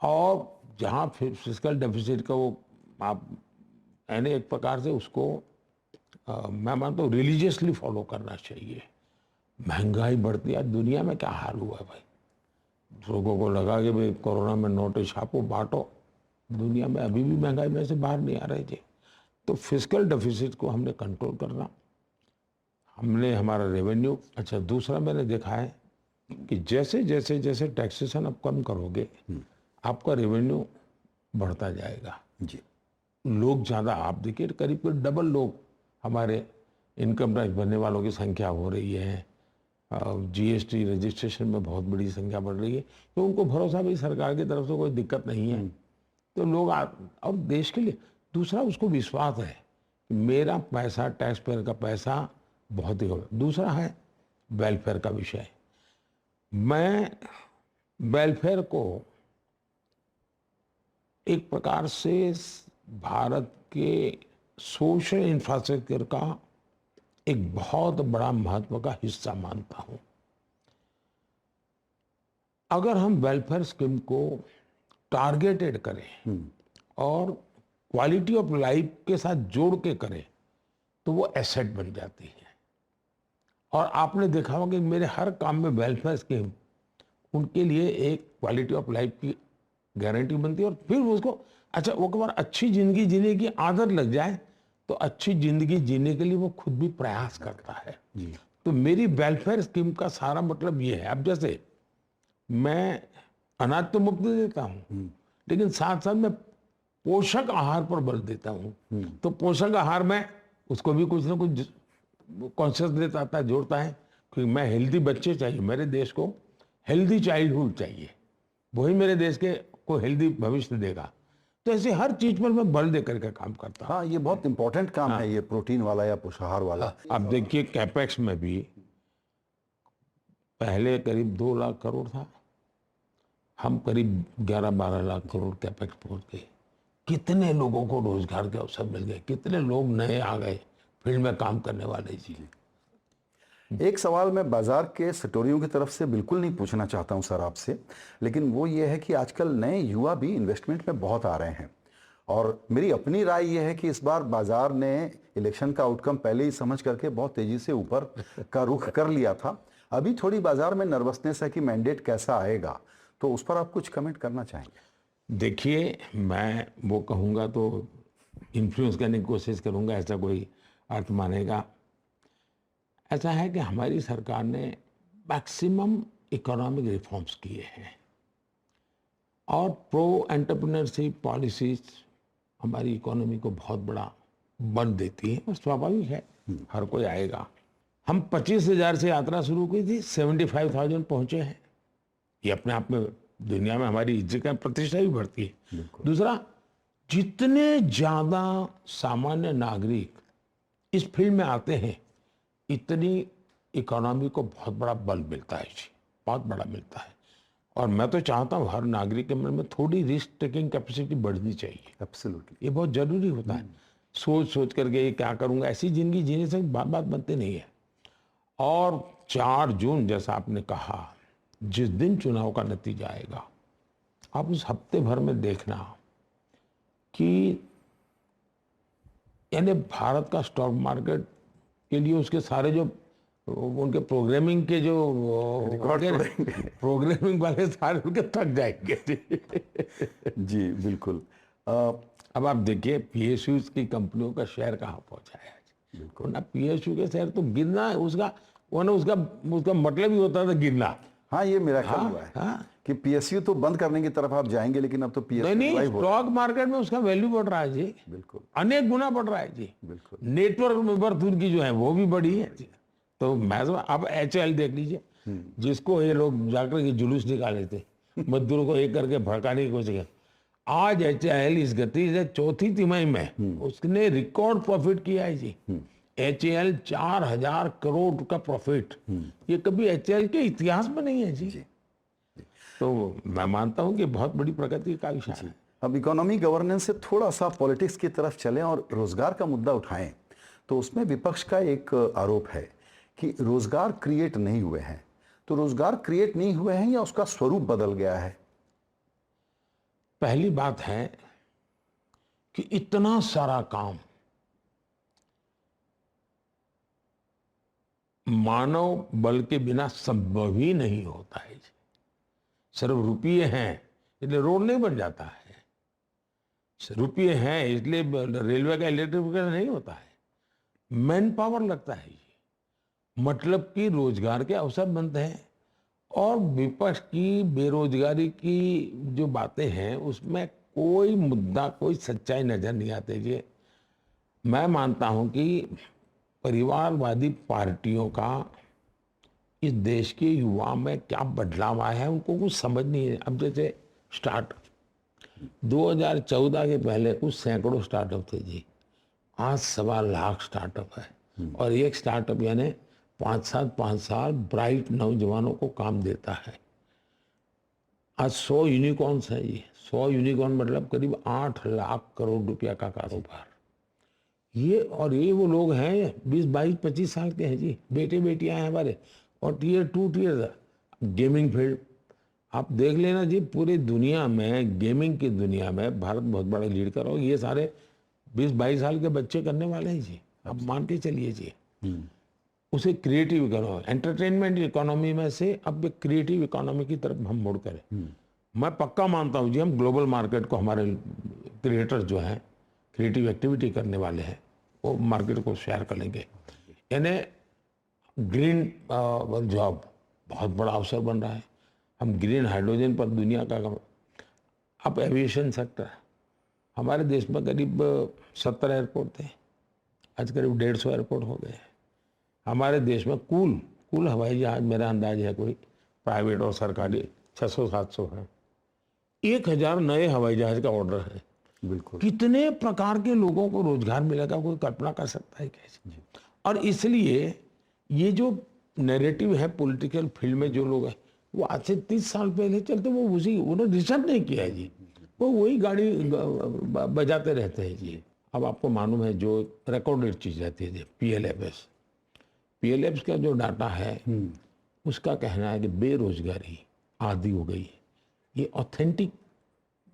और जहाँ फिजिकल डेफिसिट का वो आप यानी एक प्रकार से उसको मैं मानता हूँ रिलीजियसली फॉलो करना चाहिए। महंगाई बढ़ती है, दुनिया में क्या हाल हुआ है भाई। लोगों को लगा कि भाई कोरोना में नोटें छापो बांटो, दुनिया में अभी भी महंगाई में से बाहर नहीं आ रहे थे। तो फिजिकल डेफिसिट को हमने कंट्रोल करना, हमने हमारा रेवेन्यू। अच्छा, दूसरा मैंने देखा है कि जैसे जैसे जैसे टैक्सेशन आप कम करोगे आपका रेवेन्यू बढ़ता जाएगा जी। लोग ज़्यादा, आप देखिए करीब करीब डबल लोग हमारे इनकम टैक्स भरने वालों की संख्या हो रही है। जीएसटी रजिस्ट्रेशन में बहुत बड़ी संख्या बढ़ रही है, तो उनको भरोसा भी सरकार की तरफ से कोई दिक्कत नहीं है, तो लोग और देश के लिए दूसरा उसको विश्वास है कि मेरा पैसा, टैक्स पेयर का पैसा बहुत ही होगा। दूसरा है वेलफेयर का विषय। मैं वेलफेयर को एक प्रकार से भारत के सोशल इंफ्रास्ट्रक्चर का एक बहुत बड़ा महत्व का हिस्सा मानता हूं। अगर हम वेलफेयर स्कीम को टारगेटेड करें और क्वालिटी ऑफ लाइफ के साथ जोड़ के करें तो वो एसेट बन जाती है। और आपने देखा होगा कि मेरे हर काम में वेलफेयर स्कीम उनके लिए एक क्वालिटी ऑफ लाइफ की गारंटी बनती है। और फिर उसको अच्छा वो एक बार अच्छी जिंदगी जीने की आदत लग जाए तो अच्छी जिंदगी जीने के लिए वो खुद भी प्रयास करता है जी। तो मेरी वेलफेयर स्कीम का सारा मतलब ये है। अब जैसे मैं अनाज तो मुफ्त देता हूँ, लेकिन साथ साथ मैं पोषक आहार पर बल देता हूँ। तो पोषक आहार में उसको भी कुछ ना कुछ कॉन्शियस देता है, जोड़ता है, क्योंकि मैं हेल्दी बच्चे चाहिए, मेरे देश को हेल्दी चाइल्डहुड चाहिए, वही मेरे देश के को हेल्दी भविष्य देगा। तो ऐसे हर चीज पर मैं बल दे करके काम करता हूँ। हाँ, ये बहुत इंपॉर्टेंट काम है, ये प्रोटीन वाला या पोषाहार वाला। अब देखिए कैपेक्स में भी पहले करीब 2 लाख करोड़ था, हम करीब 11-12 लाख करोड़ कैपेक्स पहुंच गए। कितने लोगों को रोजगार के अवसर मिल गए, कितने लोग नए आ गए फील्ड में काम करने वाले जी। एक सवाल मैं बाजार के सटोरियों की तरफ से बिल्कुल नहीं पूछना चाहता हूं सर आपसे, लेकिन वो ये है कि आजकल नए युवा भी इन्वेस्टमेंट में बहुत आ रहे हैं और मेरी अपनी राय ये है कि इस बार बाजार ने इलेक्शन का आउटकम पहले ही समझ करके बहुत तेजी से ऊपर का रुख कर लिया था। अभी थोड़ी बाजार में नर्वसनेस है कि मैंडेट कैसा आएगा, तो उस पर आप कुछ कमेंट करना चाहेंगे? देखिए, मैं वो कहूँगा तो इन्फ्लुएंस करने की कोशिश करूँगा, ऐसा कोई अर्थ मानेगा। ऐसा है कि हमारी सरकार ने मैक्सिमम इकोनॉमिक रिफॉर्म्स किए हैं और प्रो एंटरप्रेन्योरशिप पॉलिसीज हमारी इकोनॉमी को बहुत बड़ा बल देती है और स्वाभाविक है, हर कोई आएगा। हम 25,000 से यात्रा शुरू की थी, 75,000 पहुंचे हैं। ये अपने आप में दुनिया में हमारी इज्जत का प्रतिष्ठा भी बढ़ती है। दूसरा, जितने ज्यादा सामान्य नागरिक इस फील्ड में आते हैं इतनी इकोनॉमी को बहुत बड़ा बल मिलता है जी, बहुत बड़ा मिलता है। और मैं तो चाहता हूँ हर नागरिक के मन में थोड़ी रिस्क टेकिंग कैपेसिटी बढ़नी चाहिए। एब्सोल्युटली, ये बहुत जरूरी होता है। सोच सोच करके ये क्या करूँगा, ऐसी जिंदगी जीने से बात बनती नहीं है। और 4 जून जैसा आपने कहा, जिस दिन चुनाव का नतीजा आएगा, आप उस हफ्ते भर में देखना कि यानी भारत का स्टॉक मार्केट के लिए उसके सारे जो उनके प्रोग्रामिंग के जो प्रोग्रामिंग वाले सारे उनके थक जाएंगे जी बिल्कुल। अब आप देखिए पीएसयू की कंपनियों का शेयर कहाँ पहुंचा है आज। बिल्कुल ना, पीएसयू के शेयर तो गिरना उसका वो ना उसका मतलब ही होता था गिरना। हाँ, ये मेरा ख्याल हुआ है कि पीएसयू तो बंद करने की तरफ आप जाएंगे, लेकिन अब तो पीएसयू नहीं, स्टॉक मार्केट में उसका वैल्यू बढ़ रहा है जी। बिल्कुल, अनेक गुना बढ़ रहा है जी। बिल्कुल, नेटवर्क में वर्थ उनकी जो है वो भी बढ़ी है। तो मैं अब एचएल देख लीजिए, जिसको ये लोग जाकर के जुलूस निकाले थे, मजदूरों को एक करके भड़काने की कोशिश की। आज HAL इस गति से चौथी तिमाही में उसने रिकॉर्ड प्रॉफिट किया है जी। HAL 4,000 करोड़ का प्रॉफिट, ये कभी HAL के इतिहास में नहीं है जी। तो मैं मानता हूं कि बहुत बड़ी प्रगति का विषय है। अब इकोनॉमी गवर्नेंस से थोड़ा सा पॉलिटिक्स की तरफ चलें और रोजगार का मुद्दा उठाएं, तो उसमें विपक्ष का एक आरोप है कि रोजगार क्रिएट नहीं हुए हैं। तो रोजगार क्रिएट नहीं हुए हैं या उसका स्वरूप बदल गया है? पहली बात है कि इतना सारा काम मानव बल के बिना संभव ही नहीं होता है जी। सिर्फ रुपये हैं इसलिए रोड नहीं बन जाता है, रुपये हैं इसलिए रेलवे का इलेक्ट्रिफिकेशन नहीं होता है। मैन पावर लगता है जी, मतलब कि रोजगार के अवसर बनते हैं। और विपक्ष की बेरोजगारी की जो बातें हैं उसमें कोई मुद्दा, कोई सच्चाई नजर नहीं आती जी। मैं मानता हूं कि परिवारवादी पार्टियों का इस देश के युवा में क्या बदलाव आया है उनको कुछ समझ नहीं है। अब जैसे स्टार्ट 2014 के पहले कुछ सैकड़ों स्टार्टअप थे जी, आज 1.25 लाख स्टार्टअप है। और एक स्टार्टअप यानी 5 साल ब्राइट नौजवानों को काम देता है। आज 100 यूनिकॉर्न्स हैं जी। 100 यूनिकॉर्न मतलब करीब 8 लाख करोड़ रुपया का कारोबार। ये वो लोग हैं 20, 22, 25 साल के हैं जी, बेटे बेटियां हैं हमारे। और टियर 2 टियर गेमिंग फील्ड आप देख लेना जी, पूरी दुनिया में गेमिंग की दुनिया में भारत बहुत बड़ा लीड कर रहा हो। ये सारे 20, 22 साल के बच्चे करने वाले हैं जी। आप मान के चलिए जी। उसे क्रिएटिव इकोनॉमी, एंटरटेनमेंट इकोनॉमी में से अब क्रिएटिव इकोनॉमी की तरफ हम मुड़ करें। मैं पक्का मानता हूँ जी, हम ग्लोबल मार्केट को, हमारे क्रिएटर जो हैं, क्रिएटिव एक्टिविटी करने वाले हैं, वो मार्केट को शेयर कर लेंगे। यानी ग्रीन जॉब बहुत बड़ा अवसर बन रहा है। हम ग्रीन हाइड्रोजन पर दुनिया का अब एविएशन सेक्टर, हमारे देश में करीब 70 एयरपोर्ट थे, आज करीब 150 एयरपोर्ट हो गए। हमारे देश में कुल हवाई जहाज, मेरा अंदाज है कोई प्राइवेट और सरकारी 600-700 है। 1000 नए हवाई जहाज का ऑर्डर है। बिल्कुल। कितने प्रकार के लोगों को रोजगार मिलेगा, कोई कल्पना कर सकता है कैसे? और इसलिए ये जो नैरेटिव है पॉलिटिकल फील्ड में, जो लोग हैं वो आज से 30 साल पहले चलते, वो उन्होंने रिसर्च नहीं किया है जी, वो वही गाड़ी बजाते रहते हैं जी। अब आपको मालूम है जो रिकॉर्डेड चीज रहती है जी, PLFs का जो डाटा है उसका कहना है कि बेरोजगारी आधी हो गई। ये ऑथेंटिक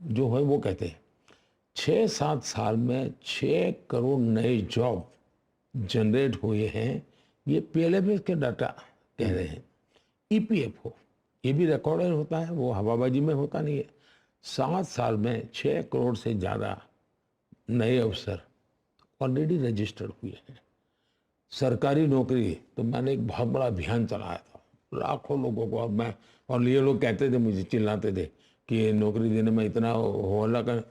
जो है वो कहते हैं 6-7 साल में 6 करोड़ नए जॉब जनरेट हुए हैं। ये PLFs के डाटा कह रहे हैं। EPFO ये भी रिकॉर्डेड होता है, वो हवाबाजी में होता नहीं है। 7 साल में 6 करोड़ से ज़्यादा नए अवसर ऑलरेडी रजिस्टर्ड हुए हैं। सरकारी नौकरी तो मैंने एक बहुत बड़ा अभियान चलाया था, लाखों लोगों को। और ये लोग कहते थे, मुझे चिल्लाते थे कि ये नौकरी देने में इतना हो हल्ला कर।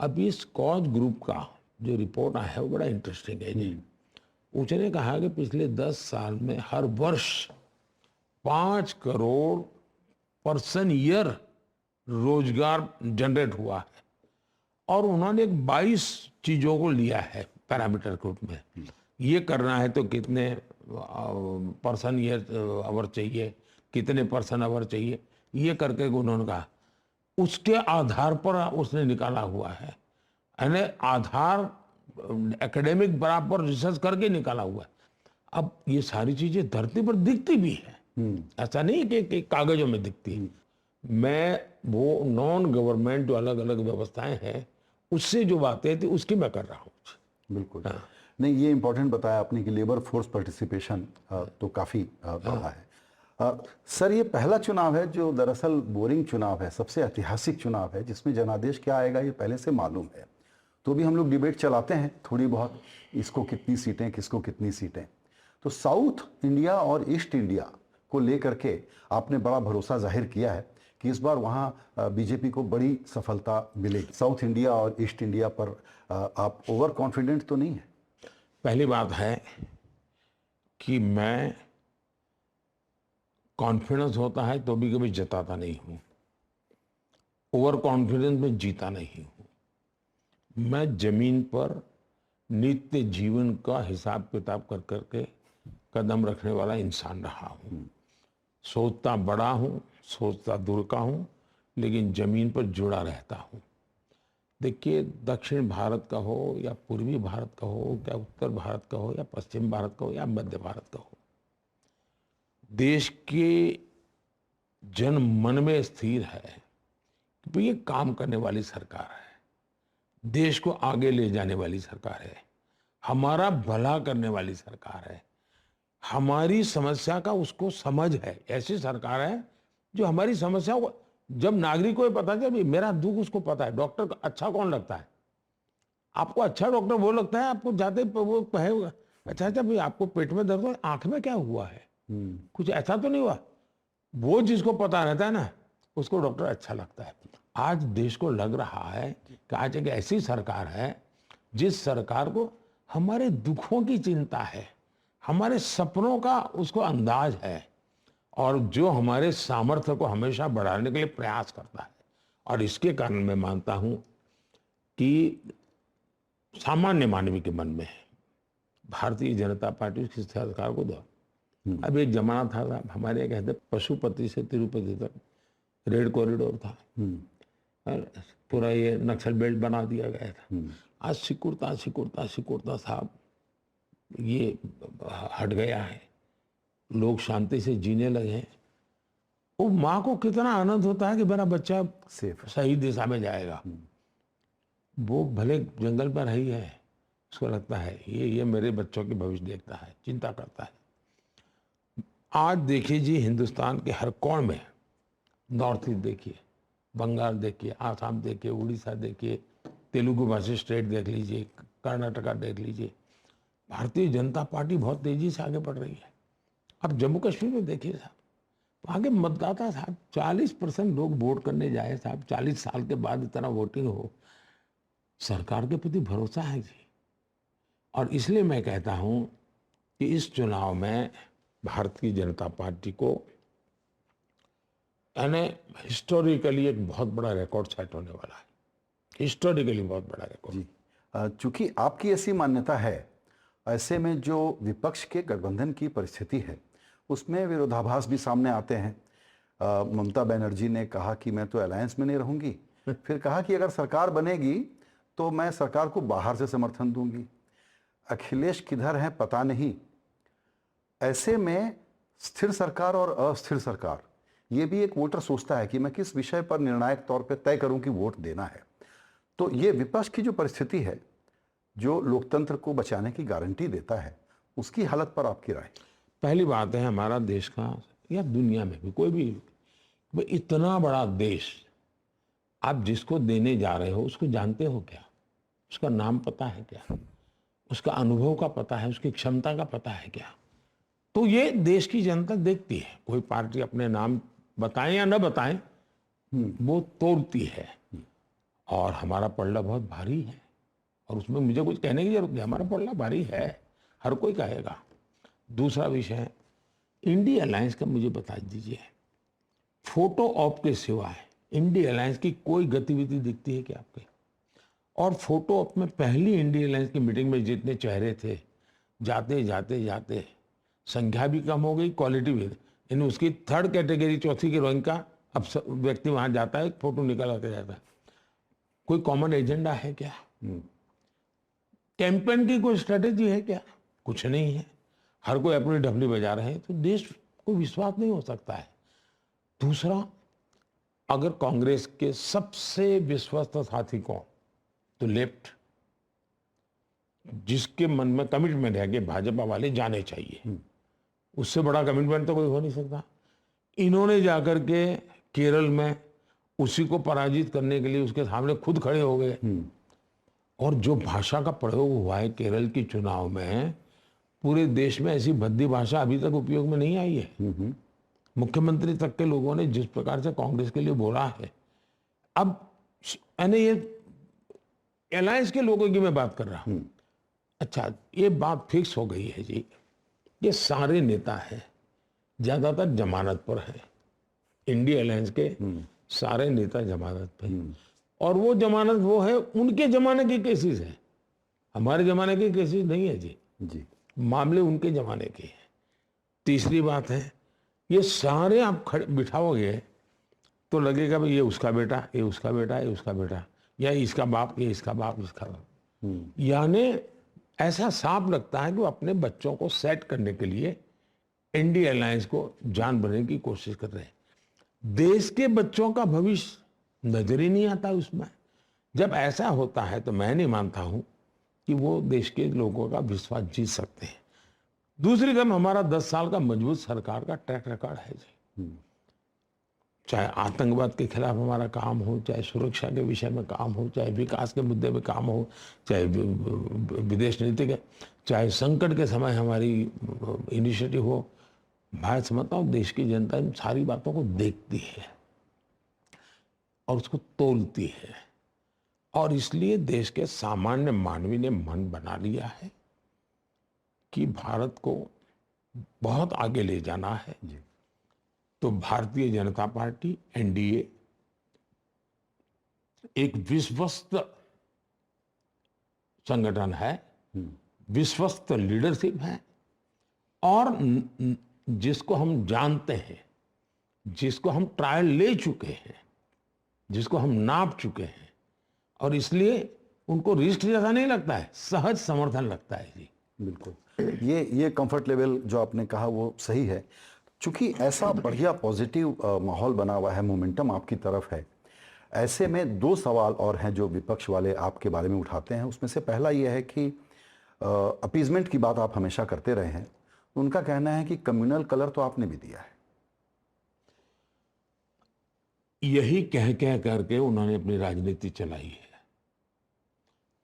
अब इस कॉज ग्रुप का जो रिपोर्ट आया है वो बड़ा इंटरेस्टिंग है जी। उसने कहा कि पिछले 10 साल में हर वर्ष 5 करोड़ पर्सन ईयर रोजगार जनरेट हुआ है। और उन्होंने एक 22 चीजों को लिया है पैरामीटर के रूप में। ये करना है तो कितने पर्सन ईयर आवर चाहिए, कितने पर्सन आवर चाहिए, ये करके उन्होंने कहा। उसके आधार पर उसने निकाला हुआ है, यानी आधार एकेडमिक बराबर रिसर्च करके निकाला हुआ है। अब ये सारी चीजें धरती पर दिखती भी है, ऐसा नहीं कि कागजों में दिखती है। मैं वो नॉन गवर्नमेंट जो अलग अलग व्यवस्थाएं हैं उससे जो बातें थी उसकी मैं कर रहा हूँ। बिल्कुल। नहीं, ये इम्पोर्टेंट बताया आपने कि लेबर फोर्स पार्टिसिपेशन तो काफ़ी बढ़ा है। सर, ये पहला चुनाव है जो दरअसल बोरिंग चुनाव है, सबसे ऐतिहासिक चुनाव है, जिसमें जनादेश क्या आएगा ये पहले से मालूम है। तो भी हम लोग डिबेट चलाते हैं थोड़ी बहुत, इसको कितनी सीटें, किसको कितनी सीटें। तो साउथ इंडिया और ईस्ट इंडिया को लेकर के आपने बड़ा भरोसा जाहिर किया है कि इस बार वहाँ बीजेपी को बड़ी सफलता मिलेगी। साउथ इंडिया और ईस्ट इंडिया पर आप ओवर कॉन्फिडेंट तो नहीं है? पहली बात है कि मैं कॉन्फिडेंस होता है तो भी कभी जताता नहीं हूं, ओवर कॉन्फिडेंस में जीता नहीं हूं। मैं जमीन पर नित्य जीवन का हिसाब किताब कर करके कदम रखने वाला इंसान रहा हूं। सोचता बड़ा हूं, सोचता दूर का हूं, लेकिन जमीन पर जुड़ा रहता हूं। देखिए, दक्षिण भारत का हो या पूर्वी भारत का हो, या उत्तर भारत का हो या पश्चिम भारत का हो या मध्य भारत का हो, देश के जन मन में स्थिर है कि ये काम करने वाली सरकार है, देश को आगे ले जाने वाली सरकार है, हमारा भला करने वाली सरकार है, हमारी समस्या का उसको समझ है। ऐसी सरकार है जो हमारी समस्या को, जब नागरिक को ये पता चले मेरा दुख उसको पता है। डॉक्टर अच्छा कौन लगता है? आपको अच्छा डॉक्टर वो लगता है आपको जाते वो कहेगा अच्छा अच्छा भाई आपको पेट में दर्द हो, आंख में क्या हुआ है, कुछ ऐसा तो नहीं हुआ। वो जिसको पता रहता है ना, उसको डॉक्टर अच्छा लगता है। आज देश को लग रहा है कि आज एक ऐसी सरकार है जिस सरकार को हमारे दुखों की चिंता है, हमारे सपनों का उसको अंदाज है, और जो हमारे सामर्थ्य को हमेशा बढ़ाने के लिए प्रयास करता है। और इसके कारण मैं मानता हूं कि सामान्य मानवी के मन में भारतीय जनता पार्टी उसकी सरकार को दो। अब एक जमाना था साहब, हमारे यहाँ कहते पशुपति से तिरुपति तक रेड कॉरिडोर था, और पूरा ये नक्सल बेल्ट बना दिया गया था। आज सिकुड़ता सिकुड़ता सिकुड़ता साहब ये हट गया है, लोग शांति से जीने लगे हैं। वो माँ को कितना आनंद होता है कि मेरा बच्चा सेफ सही दिशा में जाएगा। वो भले जंगल पर रही है, उसको लगता है ये मेरे बच्चों के भविष्य देखता है, चिंता करता है। आज देखिए जी, हिंदुस्तान के हर कोण में, नॉर्थ ईस्ट देखिए, बंगाल देखिए, आसाम देखिए, उड़ीसा देखिए, तेलुगु भाषी स्टेट देख लीजिए, कर्नाटका देख लीजिए, भारतीय जनता पार्टी बहुत तेजी से आगे बढ़ रही है। अब जम्मू कश्मीर में देखिए साहब, वहाँ के मतदाता साहब 40% लोग वोट करने जाए साहब, 40 साल के बाद इतना वोटिंग हो, सरकार के प्रति भरोसा है जी। और इसलिए मैं कहता हूं कि इस चुनाव में भारतीय जनता पार्टी को यानी हिस्टोरिकली एक बहुत बड़ा रिकॉर्ड सेट होने वाला है, हिस्टोरिकली बहुत बड़ा रिकॉर्ड। जी, चूंकि आपकी ऐसी मान्यता है, ऐसे में जो विपक्ष के गठबंधन की परिस्थिति है उसमें विरोधाभास भी सामने आते हैं। ममता बनर्जी ने कहा कि मैं तो अलायंस में नहीं रहूंगी, फिर कहा कि अगर सरकार बनेगी तो मैं सरकार को बाहर से समर्थन दूंगी। अखिलेश किधर हैं पता नहीं। ऐसे में स्थिर सरकार और अस्थिर सरकार, ये भी एक वोटर सोचता है कि मैं किस विषय पर निर्णायक तौर पर तय करूं कि वोट देना है। तो ये विपक्ष की जो परिस्थिति है, जो लोकतंत्र को बचाने की गारंटी देता है, उसकी हालत पर आपकी राय? पहली बात है, हमारा देश का या दुनिया में भी कोई भी इतना बड़ा देश, आप जिसको देने जा रहे हो उसको जानते हो क्या? उसका नाम पता है क्या? उसका अनुभव का पता है? उसकी क्षमता का पता है क्या? तो ये देश की जनता देखती है। कोई पार्टी अपने नाम बताएं या न बताएं, वो तोड़ती है। और हमारा पल्ला बहुत भारी है, और उसमें मुझे कुछ कहने की जरूरत नहीं, हमारा पल्ला भारी है, हर कोई कहेगा। दूसरा विषय, इंडी अलायंस का मुझे बता दीजिए, फोटो ऑप के सिवाय इंडी अलायंस की कोई गतिविधि दिखती है क्या आपके? और फोटो ऑप में पहली इंडी अलायंस की मीटिंग में जितने चेहरे थे, जाते जाते जाते संख्या भी कम हो गई, क्वालिटी भी। इन उसकी थर्ड कैटेगरी, चौथी की रैंक का अब व्यक्ति वहां जाता है, फोटो निकल के जाता है। कोई कॉमन एजेंडा है क्या? कैंपेन की कोई स्ट्रेटेजी है क्या? कुछ नहीं है। हर कोई अपनी ढपली बजा रहे हैं, तो देश को विश्वास नहीं हो सकता है। दूसरा, अगर कांग्रेस के सबसे विश्वस्त साथी कौन? तो लेफ्ट, जिसके मन में कमिटमेंट है कि भाजपा वाले जाने चाहिए, उससे बड़ा कमिटमेंट तो कोई हो नहीं सकता। इन्होंने जाकर के केरल में उसी को पराजित करने के लिए उसके सामने खुद खड़े हो गए। और जो भाषा का प्रयोग हुआ है केरल के चुनाव में, पूरे देश में ऐसी भद्दी भाषा अभी तक उपयोग में नहीं आई है। मुख्यमंत्री तक के लोगों ने जिस प्रकार से कांग्रेस के लिए बोला है, अब यानी ये अलायंस के लोगों की मैं बात कर रहा हूं। अच्छा, ये बात फिक्स हो गई है जी, ये सारे नेता हैं ज्यादातर जमानत पर है। इंडिया अलायंस के सारे नेता जमानत पे हैं। और वो जमानत वो है, उनके जमाने के केसेस है, हमारे जमाने के केसेस नहीं है जी। जी। मामले उनके जमाने के हैं। तीसरी बात है, ये सारे आप बिठाओगे तो लगेगा भाई ये उसका बेटा, ये उसका बेटा, ये उसका बेटा, या इसका बाप, ये इसका बाप, इसका बाप। यानी ऐसा साफ लगता है कि वो अपने बच्चों को सेट करने के लिए इंडिया अलायंस को जान बनने की कोशिश कर रहे हैं। देश के बच्चों का भविष्य नजर ही नहीं आता उसमें। जब ऐसा होता है तो मैं नहीं मानता हूं कि वो देश के लोगों का विश्वास जीत सकते हैं। दूसरी तरफ हमारा 10 साल का मजबूत सरकार का ट्रैक रिकॉर्ड है जी। चाहे आतंकवाद के खिलाफ हमारा काम हो, चाहे सुरक्षा के विषय में काम हो, चाहे विकास के मुद्दे में काम हो, चाहे विदेश नीति के, चाहे संकट के समय हमारी इनिशिएटिव हो। मैं समझता हूँ देश की जनता इन सारी बातों को देखती है और उसको तोलती है, और इसलिए देश के सामान्य मानवी ने मन बना लिया है कि भारत को बहुत आगे ले जाना है। तो भारतीय जनता पार्टी एनडीए एक विश्वस्त संगठन है, विश्वस्त लीडरशिप है, और जिसको हम जानते हैं, जिसको हम ट्रायल ले चुके हैं, जिसको हम नाप चुके हैं, और इसलिए उनको रिस्क जैसा नहीं लगता है, सहज समर्थन लगता है जी। बिल्कुल, ये कंफर्ट लेवल जो आपने कहा वो सही है। चूंकि ऐसा बढ़िया पॉजिटिव माहौल बना हुआ है, मोमेंटम आपकी तरफ है, ऐसे में दो सवाल और हैं जो विपक्ष वाले आपके बारे में उठाते हैं। उसमें से पहला ये है कि अपीजमेंट की बात आप हमेशा करते रहे हैं। उनका कहना है कि कम्युनल कलर तो आपने भी दिया है। यही कह कह करके उन्होंने अपनी राजनीति चलाई है,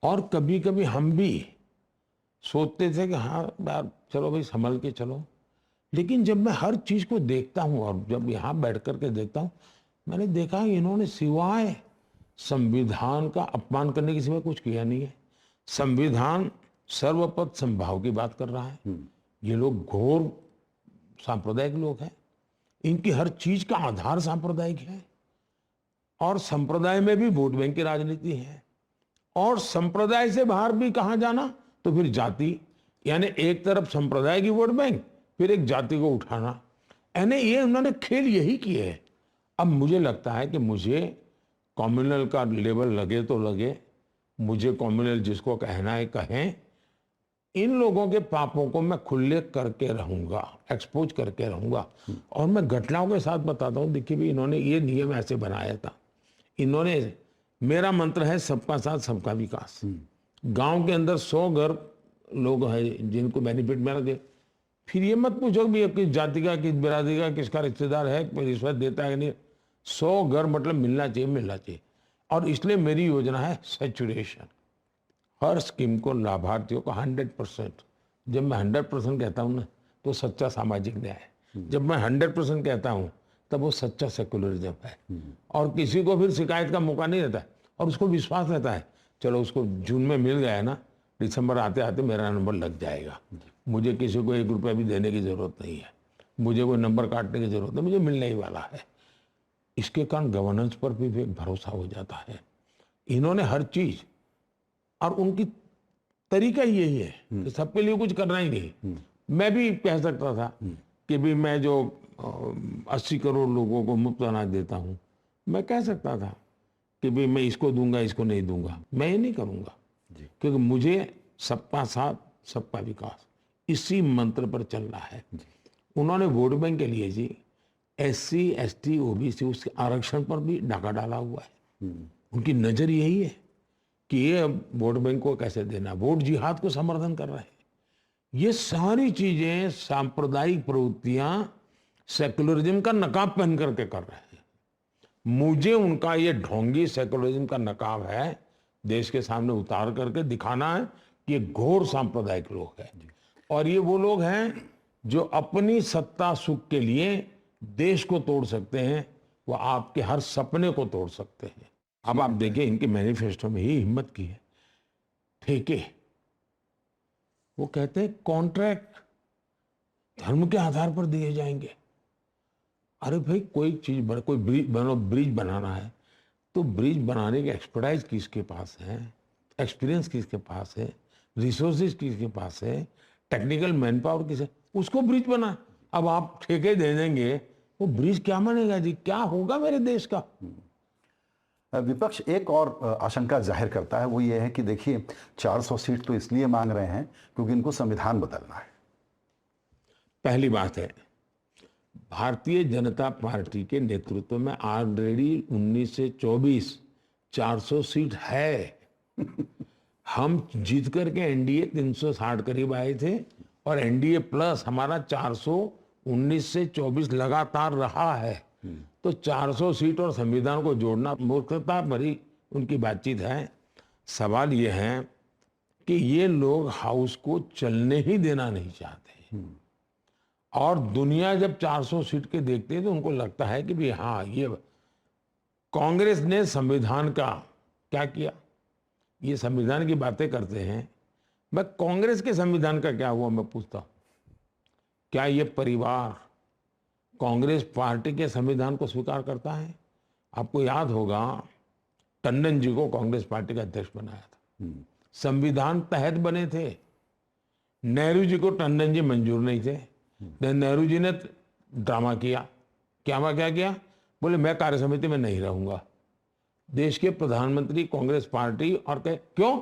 और कभी कभी हम भी सोचते थे कि हाँ यार चलो भाई संभल के चलो, लेकिन जब मैं हर चीज को देखता हूं और जब यहां बैठ करके देखता हूं, मैंने देखा इन्होंने सिवाय संविधान का अपमान करने के सिवा कुछ किया नहीं है। संविधान सर्वपद संभाव की बात कर रहा है। ये लोग घोर सांप्रदायिक लोग हैं, इनकी हर चीज का आधार सांप्रदायिक है, और संप्रदाय में भी वोट बैंक की राजनीति है, और संप्रदाय से बाहर भी कहां जाना तो फिर जाति, यानी एक तरफ संप्रदाय की वोट बैंक, फिर एक जाति को उठाना, यानी ये उन्होंने खेल यही किए है। अब मुझे लगता है कि मुझे कम्युनल का लेवल लगे तो लगे, मुझे कम्युनल जिसको कहना है कहें, इन लोगों के पापों को मैं खुले करके रहूंगा, एक्सपोज करके रहूंगा। और मैं घटनाओं के साथ बताता हूं, देखिए भी इन्होंने ये नियम ऐसे बनाया था। इन्होंने, मेरा मंत्र है सबका साथ सबका विकास। गांव के अंदर 100 घर लोग हैं जिनको बेनिफिट मिला दे, फिर ये मत पूछो भी किस जाति का, किस बिरादरी का, किसका रिश्तेदार है, कोई रिश्वत देता है नहीं। 100 घर मतलब मिलना चाहिए, मिलना चाहिए। और इसलिए मेरी योजना है सैचुरेशन, हर स्कीम को लाभार्थियों को 100%। जब मैं 100% कहता हूँ ना तो सच्चा सामाजिक न्याय है, जब मैं 100% कहता हूँ तब वो सच्चा सेकुलरिज्म है। और किसी को फिर शिकायत का मौका नहीं रहता है, और उसको विश्वास रहता है चलो उसको जून में मिल गया है ना, दिसंबर आते आते मेरा नंबर लग जाएगा, मुझे किसी को 1 रुपया भी देने की जरूरत नहीं है, मुझे कोई नंबर काटने की जरूरत नहीं, मुझे मिलने ही वाला है। इसके कारण गवर्नेंस पर भी एक भरोसा हो जाता है। इन्होंने हर चीज, और उनकी तरीका यही है कि सबके लिए कुछ करना ही नहीं। मैं भी कह सकता था कि भी मैं जो 80 करोड़ लोगों को मुफ्त अनाज देता हूं, मैं कह सकता था कि भी मैं इसको दूंगा, इसको नहीं दूंगा। मैं ये नहीं करूंगा, क्योंकि मुझे सबका साथ सबका विकास इसी मंत्र पर चलना है। उन्होंने वोट बैंक के लिए जी SC ST OBC उसके आरक्षण पर भी डाका डाला हुआ है। उनकी नजर यही है कि ये वोट बैंक को कैसे देना, वोट जिहाद को समर्थन कर रहे हैं। ये सारी चीजें, सांप्रदायिक प्रवृत्तियां सेकुलरिज्म का नकाब पहन करके कर रहे हैं। मुझे उनका ये ढोंगी सेकुलरिज्म का नकाब है देश के सामने उतार करके दिखाना है कि ये घोर सांप्रदायिक लोग हैं, और ये वो लोग हैं जो अपनी सत्ता सुख के लिए देश को तोड़ सकते हैं, वो आपके हर सपने को तोड़ सकते हैं। अब आप देखिए इनके मैनिफेस्टो में ही हिम्मत की है। ठेके, वो कहते हैं कॉन्ट्रैक्ट धर्म के आधार पर दिए जाएंगे। अरे भाई कोई चीज बना, कोई ब्रिज बनाना है तो ब्रिज बनाने की एक्सपर्टाइज किसके पास है, एक्सपीरियंस किसके पास है, रिसोर्सेज किसके पास है, टेक्निकल मैन पावर किसे, उसको ब्रिज बना। अब आप ठेके दे देंगे, वो ब्रिज क्या बनेगा जी, क्या होगा मेरे देश का। विपक्ष एक और आशंका जाहिर करता है, वो ये है कि देखिए 400 सीट तो इसलिए मांग रहे हैं क्योंकि इनको संविधान बदलना है। पहली बात है, भारतीय जनता पार्टी के नेतृत्व में ऑलरेडी 19 से 24 400 सीट है। हम जीत करके एनडीए 360 करीब आए थे और एनडीए प्लस हमारा 419 से 24 लगातार रहा है। तो 400 सीट और संविधान को जोड़ना मूर्खता भरी उनकी बातचीत है। सवाल ये है कि ये लोग हाउस को चलने ही देना नहीं चाहते, और दुनिया जब 400 सीट के देखते हैं तो उनको लगता है कि भाई हाँ, ये कांग्रेस ने संविधान का क्या किया। ये संविधान की बातें करते हैं, मैं कांग्रेस के संविधान का क्या हुआ मैं पूछता हूं। क्या ये परिवार कांग्रेस पार्टी के संविधान को स्वीकार करता है? आपको याद होगा टंडन जी को कांग्रेस पार्टी का अध्यक्ष बनाया था, संविधान तहत बने थे। नेहरू जी को टंडन जी मंजूर नहीं थे, नेहरू जी ने ड्रामा किया। क्या किया? बोले मैं कार्य समिति में नहीं रहूंगा। देश के प्रधानमंत्री कांग्रेस पार्टी, और क्यों?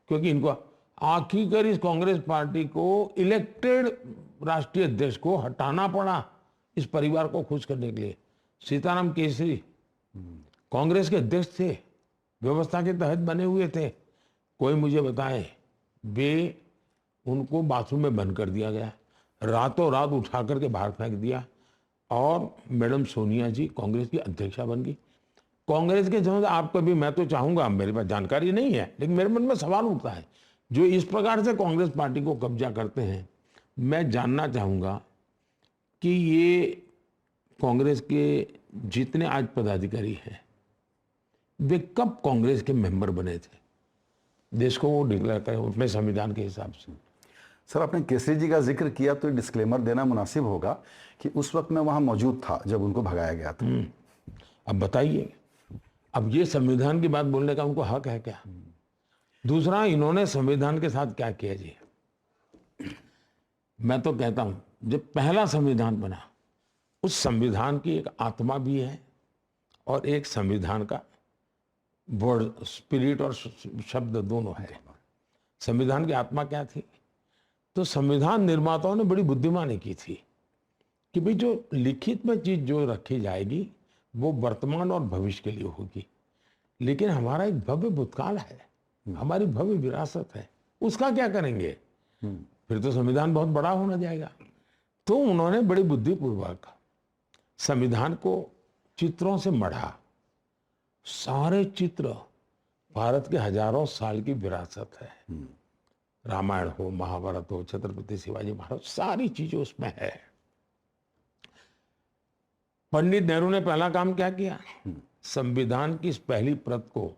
क्योंकि इनको आखिरकार इस कांग्रेस पार्टी को इलेक्टेड राष्ट्रीय अध्यक्ष को हटाना पड़ा इस परिवार को खुश करने के लिए। सीताराम केसरी कांग्रेस के अध्यक्ष थे, व्यवस्था के तहत बने हुए थे। कोई मुझे बताए, वे उनको बाथरूम में बंद कर दिया गया, रातों रात उठा करके बाहर फेंक दिया, और मैडम सोनिया जी कांग्रेस की अध्यक्षा बन गई। कांग्रेस के समझ आप कभी, मैं तो चाहूंगा, मेरे पास जानकारी नहीं है लेकिन मेरे मन में सवाल उठता है, जो इस प्रकार से कांग्रेस पार्टी को कब्जा करते हैं, मैं जानना चाहूंगा कि ये कांग्रेस के जितने आज पदाधिकारी हैं वे कब कांग्रेस के मेंबर बने थे? देश को वो डिक्लेयर करें अपने संविधान के हिसाब से। सर, आपने केसरी जी का जिक्र किया तो डिस्क्लेमर देना मुनासिब होगा कि उस वक्त मैं वहां मौजूद था जब उनको भगाया गया था। अब बताइए, अब ये संविधान की बात बोलने का उनको हक है क्या? दूसरा, इन्होंने संविधान के साथ क्या किया जी? मैं तो कहता हूं जब पहला संविधान बना, उस संविधान की एक आत्मा भी है और एक संविधान का वर्ड, स्पिरिट और शब्द दोनों है। संविधान की आत्मा क्या थी? तो संविधान निर्माताओं ने बड़ी बुद्धिमानी की थी कि भाई जो लिखित में चीज जो रखी जाएगी वो वर्तमान और भविष्य के लिए होगी, लेकिन हमारा एक भव्य भूतकाल है, हमारी भव्य विरासत है, उसका क्या करेंगे? फिर तो संविधान बहुत बड़ा होना जाएगा। तो उन्होंने बड़ी बुद्धिपूर्वक संविधान को चित्रों से मढ़ा। सारे चित्र भारत के हजारों साल की विरासत है। रामायण हो, महाभारत हो, छत्रपति शिवाजी महाराज, सारी चीजें उसमें है। पंडित नेहरू ने पहला काम क्या किया? संविधान की इस पहली प्रत को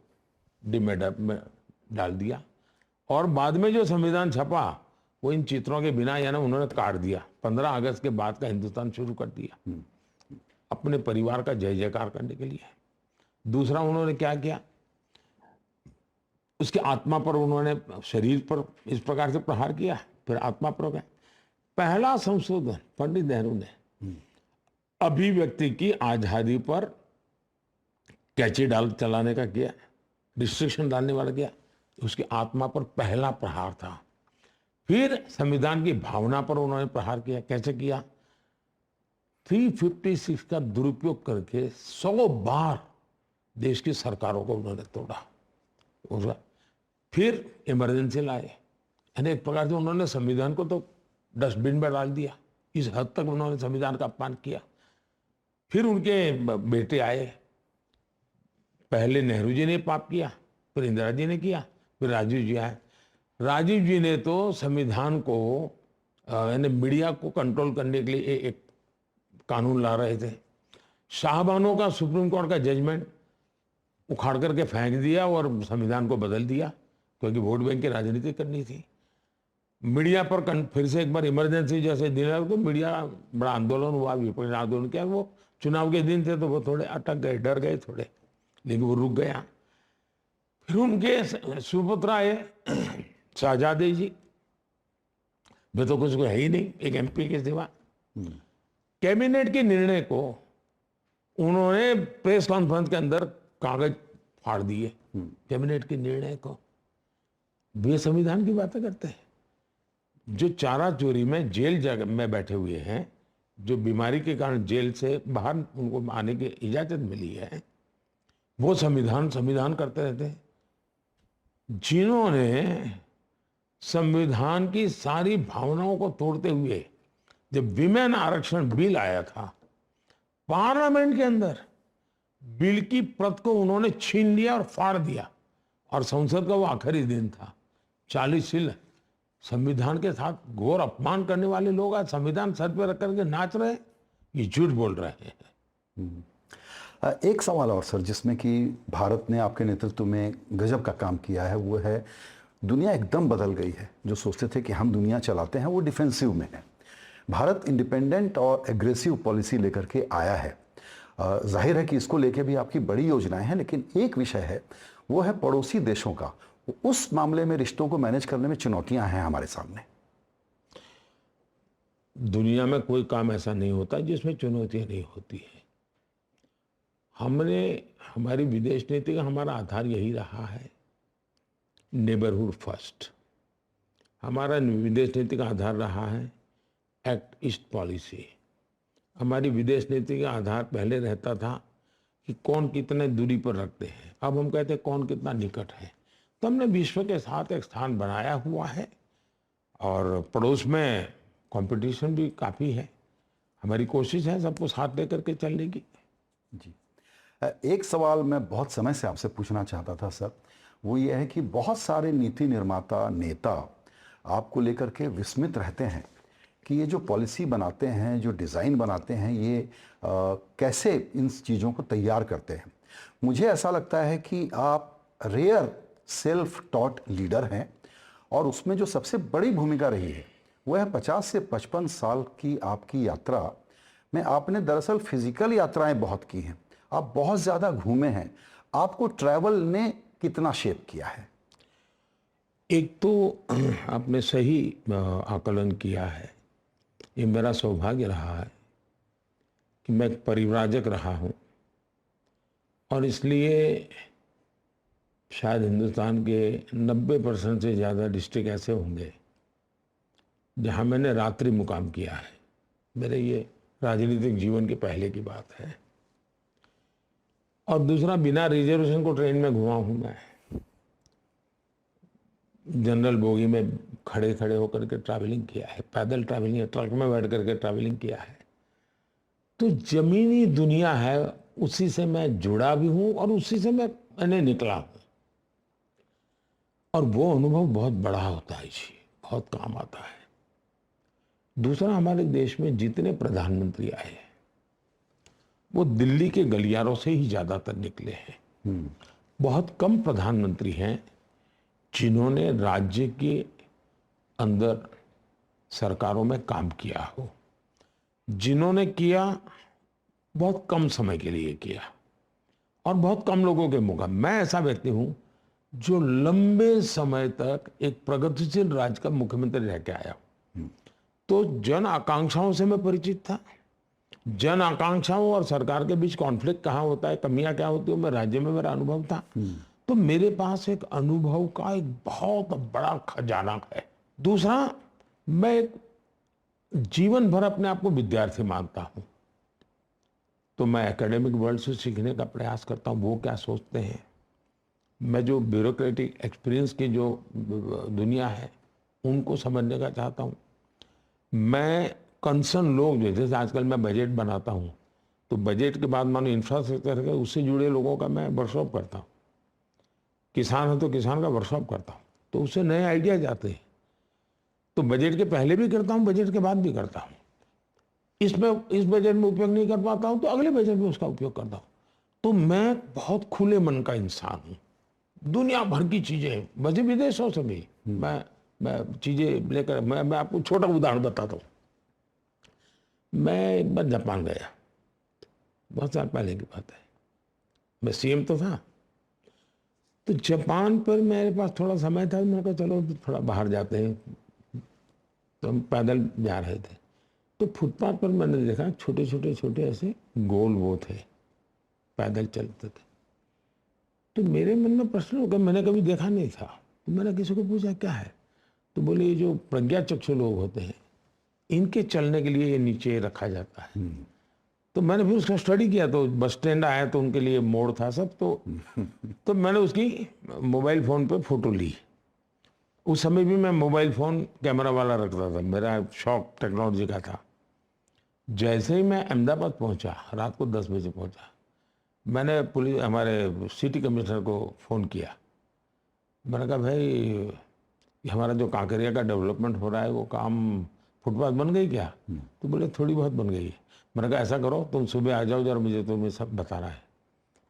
डिमेडर में डाल दिया, और बाद में जो संविधान छपा वो इन चित्रों के बिना, यानी उन्होंने काट दिया। 15 अगस्त के बाद का हिंदुस्तान शुरू कर दिया अपने परिवार का जय जयकार करने के लिए। दूसरा, उन्होंने क्या किया? उसकी आत्मा पर उन्होंने, शरीर पर इस प्रकार से प्रहार किया, फिर आत्मा पर हो गया। पहला संशोधन पंडित नेहरू ने अभिव्यक्ति की आजादी पर कैची डाल चलाने का किया, रिस्ट्रिक्शन डालने वाला किया, उसकी आत्मा पर पहला प्रहार था। फिर संविधान की भावना पर उन्होंने प्रहार किया। कैसे किया? 356 का दुरुपयोग करके 100 बार देश की सरकारों को उन्होंने तोड़ा। फिर इमरजेंसी लाए, यानी एक प्रकार से उन्होंने संविधान को तो डस्टबिन में डाल दिया। इस हद तक उन्होंने संविधान का अपमान किया। फिर उनके बेटे आए, पहले नेहरू जी ने पाप किया, फिर इंदिरा जी ने किया, फिर राजीव जी आए। राजीव जी ने तो संविधान को, यानी मीडिया को कंट्रोल करने के लिए एक कानून ला रहे थे। शाहबानों का सुप्रीम कोर्ट का जजमेंट उखाड़ करके फेंक दिया और संविधान को बदल दिया, क्योंकि वोट बैंक की राजनीति करनी थी। मीडिया पर फिर से एक बार इमरजेंसी जैसे दिन तो मीडिया बड़ा आंदोलन हुआ, विपक्ष ने आंदोलन किया, वो चुनाव के दिन थे तो वो थोड़े अटक गए, डर गए थोड़े, लेकिन वो रुक गया। फिर उनके सुपुत्र आए शाहजादे जी, वे तो कुछ को है ही नहीं एक एमपी के सिवा। कैबिनेट के निर्णय को उन्होंने प्रेस कॉन्फ्रेंस के अंदर कागज फाड़ दिए, कैबिनेट के निर्णय को। वे संविधान की बातें करते हैं। जो चारा चोरी में जेल जगह में बैठे हुए हैं, जो बीमारी के कारण जेल से बाहर उनको आने की इजाजत मिली है, वो संविधान करते रहते हैं। जिन्होंने संविधान की सारी भावनाओं को तोड़ते हुए जब विमेन आरक्षण बिल आया था, पार्लियामेंट के अंदर बिल की प्रत को उन्होंने छीन लिया और फाड़ दिया, और संसद का वो आखिरी दिन था, 40 सिल। संविधान के साथ घोर अपमान करने वाले लोग आज संविधान सर पे रख करके नाच रहे हैं, ये झूठ बोल रहे हैं। एक सवाल और सर, जिसमें कि भारत ने आपके नेतृत्व में गजब का काम किया है, वो है दुनिया एकदम बदल गई है। जो सोचते थे कि हम दुनिया चलाते हैं, वो डिफेंसिव में है। भारत इंडिपेंडेंट और एग्रेसिव पॉलिसी लेकर के आया है। जाहिर है कि इसको लेके भी आपकी बड़ी योजनाएं हैं, लेकिन एक विषय है, वो है पड़ोसी देशों का। उस मामले में रिश्तों को मैनेज करने में चुनौतियां हैं हमारे सामने। दुनिया में कोई काम ऐसा नहीं होता जिसमें चुनौतियां नहीं होती है। हमारी विदेश नीति का हमारा आधार यही रहा है, नेबरहुड फर्स्ट। हमारा विदेश नीति का आधार रहा है एक्ट ईस्ट पॉलिसी। हमारी विदेश नीति का आधार पहले रहता था कि कौन कितने दूरी पर रखते हैं, अब हम कहते हैं कौन कितना निकट है। तो हमने विश्व के साथ एक स्थान बनाया हुआ है, और पड़ोस में कंपटीशन भी काफ़ी है। हमारी कोशिश है सबको साथ लेकर के चलने की। जी, एक सवाल मैं बहुत समय से आपसे पूछना चाहता था सर, वो ये है कि बहुत सारे नीति निर्माता नेता आपको लेकर के विस्मित रहते हैं कि ये जो पॉलिसी बनाते हैं, जो डिज़ाइन बनाते हैं, ये कैसे इन चीज़ों को तैयार करते हैं। मुझे ऐसा लगता है कि आप रेयर सेल्फ टॉट लीडर हैं, और उसमें जो सबसे बड़ी भूमिका रही है वह है 50 से 55 साल की आपकी यात्रा में आपने दरअसल फिजिकल यात्राएं बहुत की हैं, आप बहुत ज़्यादा घूमे हैं। आपको ट्रैवल ने कितना शेप किया है? एक तो आपने सही आकलन किया है। ये मेरा सौभाग्य रहा है कि मैं एक परिव्राजक रहा हूँ, और इसलिए शायद हिंदुस्तान के 90% से ज़्यादा डिस्ट्रिक्ट ऐसे होंगे जहाँ मैंने रात्रि मुकाम किया है। मेरे ये राजनीतिक जीवन के पहले की बात है। और दूसरा, बिना रिजर्वेशन को ट्रेन में घुमा हूँ मैं। जनरल बोगी में खड़े खड़े होकर के ट्रैवलिंग किया है, पैदल ट्रैवलिंग, ट्रक में बैठ करके ट्रैवलिंग किया है। तो जमीनी दुनिया है, उसी से मैं जुड़ा भी हूँ और उसी से मैंने निकला हूँ, और वो अनुभव बहुत बड़ा होता है जी, बहुत काम आता है। दूसरा, हमारे देश में जितने प्रधानमंत्री आए हैं वो दिल्ली के गलियारों से ही ज़्यादातर निकले हैं। बहुत कम प्रधानमंत्री हैं जिन्होंने राज्य के अंदर सरकारों में काम किया हो। जिन्होंने किया, बहुत कम समय के लिए किया, और बहुत कम लोगों के मौका। मैं ऐसा व्यक्ति हूं जो लंबे समय तक एक प्रगतिशील राज्य का मुख्यमंत्री रह के आया, तो जन आकांक्षाओं से मैं परिचित था। जन आकांक्षाओं और सरकार के बीच कॉन्फ्लिक्ट कहाँ होता है, कमियां क्या होती है, मैं राज्य में मेरा अनुभव था। तो मेरे पास एक अनुभव का एक बहुत बड़ा खजाना है। दूसरा, मैं जीवन भर अपने आप को विद्यार्थी मानता हूं, तो मैं एकेडमिक वर्ल्ड से सीखने का प्रयास करता हूं, वो क्या सोचते हैं। मैं जो ब्यूरोक्रेटिक एक्सपीरियंस की जो दुनिया है उनको समझने का चाहता हूं। मैं कंसर्न लोग, जैसे आजकल मैं बजट बनाता हूं, तो बजट के बाद मानो इंफ्रास्ट्रक्चर है, उससे जुड़े लोगों का मैं वर्कशॉप करता हूं। किसान है तो किसान का वर्कशॉप करता हूं, तो उससे नए आइडियाज आते हैं। तो बजट के पहले भी करता हूं, बजट के बाद भी करता हूं। इस बजट में उपयोग नहीं कर पाता हूं तो अगले बजट में उसका उपयोग करता हूं। तो मैं बहुत खुले मन का इंसान हूं। दुनिया भर की चीजें, वैसे विदेशों से भी मैं चीजें लेकर, मैं आपको छोटा उदाहरण बताता हूं। मैं एक बार जापान गया, बहुत साल पहले की बात है, मैं सीएम तो था। तो जापान पर मेरे पास थोड़ा समय था, मैंने कहा चलो थोड़ा बाहर जाते हैं। तो हम पैदल जा रहे थे, तो फुटपाथ पर मैंने देखा छोटे छोटे छोटे ऐसे गोल वो थे, पैदल चलते थे। तो मेरे मन में प्रश्न हो गया, मैंने कभी देखा नहीं था। तो मैंने किसी को पूछा क्या है, तो बोले ये जो प्रज्ञाचक्षु लोग होते हैं इनके चलने के लिए ये नीचे रखा जाता है। तो मैंने फिर उसका स्टडी किया, तो बस स्टैंड आया तो उनके लिए मोड़ था सब, तो मैंने उसकी मोबाइल फ़ोन पे फ़ोटो ली। उस समय भी मैं मोबाइल फ़ोन कैमरा वाला रखता था, मेरा शौक टेक्नोलॉजी का था। जैसे ही मैं अहमदाबाद पहुंचा, रात को 10 बजे पहुंचा, मैंने पुलिस हमारे सिटी कमिश्नर को फ़ोन किया। मैंने कहा भाई ये हमारा जो कांकरिया का डेवलपमेंट हो रहा है वो काम फुटपाथ बन गई क्या? तो बोले थोड़ी बहुत बन गई है। मैंने कहा ऐसा करो तुम सुबह आ जाओ जरा, मुझे तुम्हें सब बताना है।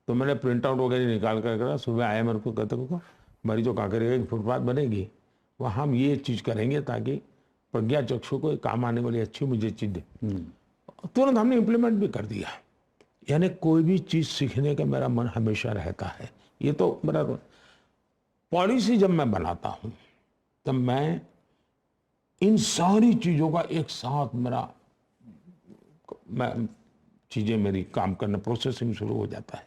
तो मैंने प्रिंट आउट वगैरह निकाल कर करा, सुबह आया, मेरे को कहते को हमारी जो कांकरिया की फुटपाथ बनेगी वहाँ हम ये चीज़ करेंगे ताकि प्रज्ञा चक्षु को काम आने वाली अच्छी मुझे चीज़ दे। तुरंत हमने इम्प्लीमेंट भी कर दिया। यानी कोई भी चीज़ सीखने का मेरा मन हमेशा रहता है। ये तो मेरा पॉलिसी जब मैं बनाता हूँ तब मैं इन सारी चीज़ों का एक साथ मैं चीज़ें मेरी काम करना, प्रोसेसिंग शुरू हो जाता है।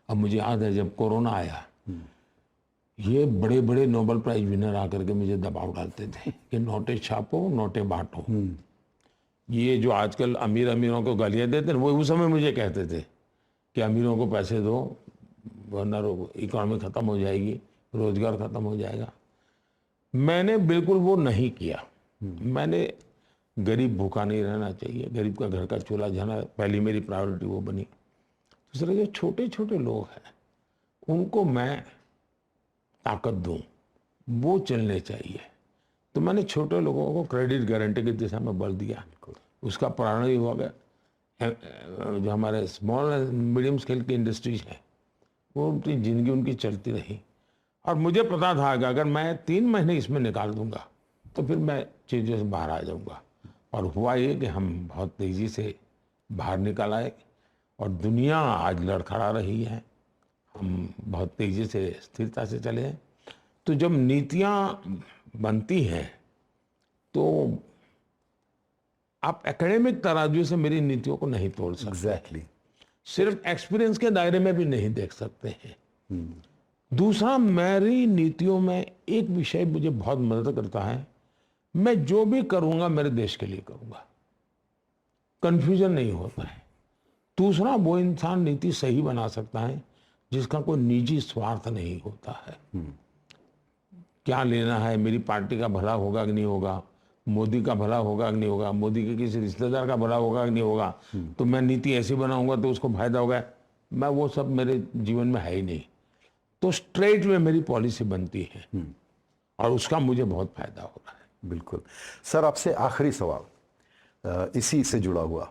अब मुझे याद है जब कोरोना आया, ये बड़े बड़े नोबेल प्राइज विनर आकर के मुझे दबाव डालते थे कि नोटे छापो नोटे बांटो। ये जो आजकल अमीरों को गालियाँ देते हैं वो उस समय मुझे कहते थे कि अमीरों को पैसे दो वरना इकोनॉमी ख़त्म हो जाएगी, रोजगार ख़त्म हो जाएगा। मैंने बिल्कुल वो नहीं किया। मैंने गरीब भूखा नहीं रहना चाहिए, गरीब का घर का चूल्हा जलाना, पहली मेरी प्रायोरिटी वो बनी। दूसरे जो छोटे छोटे लोग हैं उनको मैं ताकत दूं, वो चलने चाहिए। तो मैंने छोटे लोगों को क्रेडिट गारंटी की दिशा में बल दिया। उसका प्रारंभ हो गया। जो हमारे स्मॉल मीडियम स्केल की इंडस्ट्रीज हैं वो उनकी ज़िंदगी उनकी चलती रही। और मुझे पता था कि अगर मैं 3 महीने इसमें निकाल दूंगा तो फिर मैं चीज़ों से बाहर आ जाऊंगा। और हुआ ये कि हम बहुत तेज़ी से बाहर निकल आए और दुनिया आज लड़खड़ा रही है। हम बहुत तेज़ी से स्थिरता से चले हैं। तो जब नीतियाँ बनती हैं तो आप एकेडमिक तराजू से मेरी नीतियों को नहीं तोड़ सकते। एग्जैक्टली। सिर्फ एक्सपीरियंस के दायरे में भी नहीं देख सकते हैं। दूसरा, मेरी नीतियों में एक विषय मुझे बहुत मदद करता है, मैं जो भी करूंगा मेरे देश के लिए करूंगा, कंफ्यूजन नहीं होता है। दूसरा, वो इंसान नीति सही बना सकता है जिसका कोई निजी स्वार्थ नहीं होता है। क्या लेना है, मेरी पार्टी का भला होगा कि नहीं होगा, मोदी का भला होगा कि नहीं होगा, मोदी के किसी रिश्तेदार का भला होगा कि नहीं होगा, तो मैं नीति ऐसी बनाऊंगा तो उसको फायदा होगा। मैं वो सब मेरे जीवन में है ही नहीं। तो स्ट्रेट में मेरी पॉलिसी बनती है और उसका मुझे बहुत फायदा हो रहा है। बिल्कुल। सर, आपसे आखिरी सवाल इसी से जुड़ा हुआ।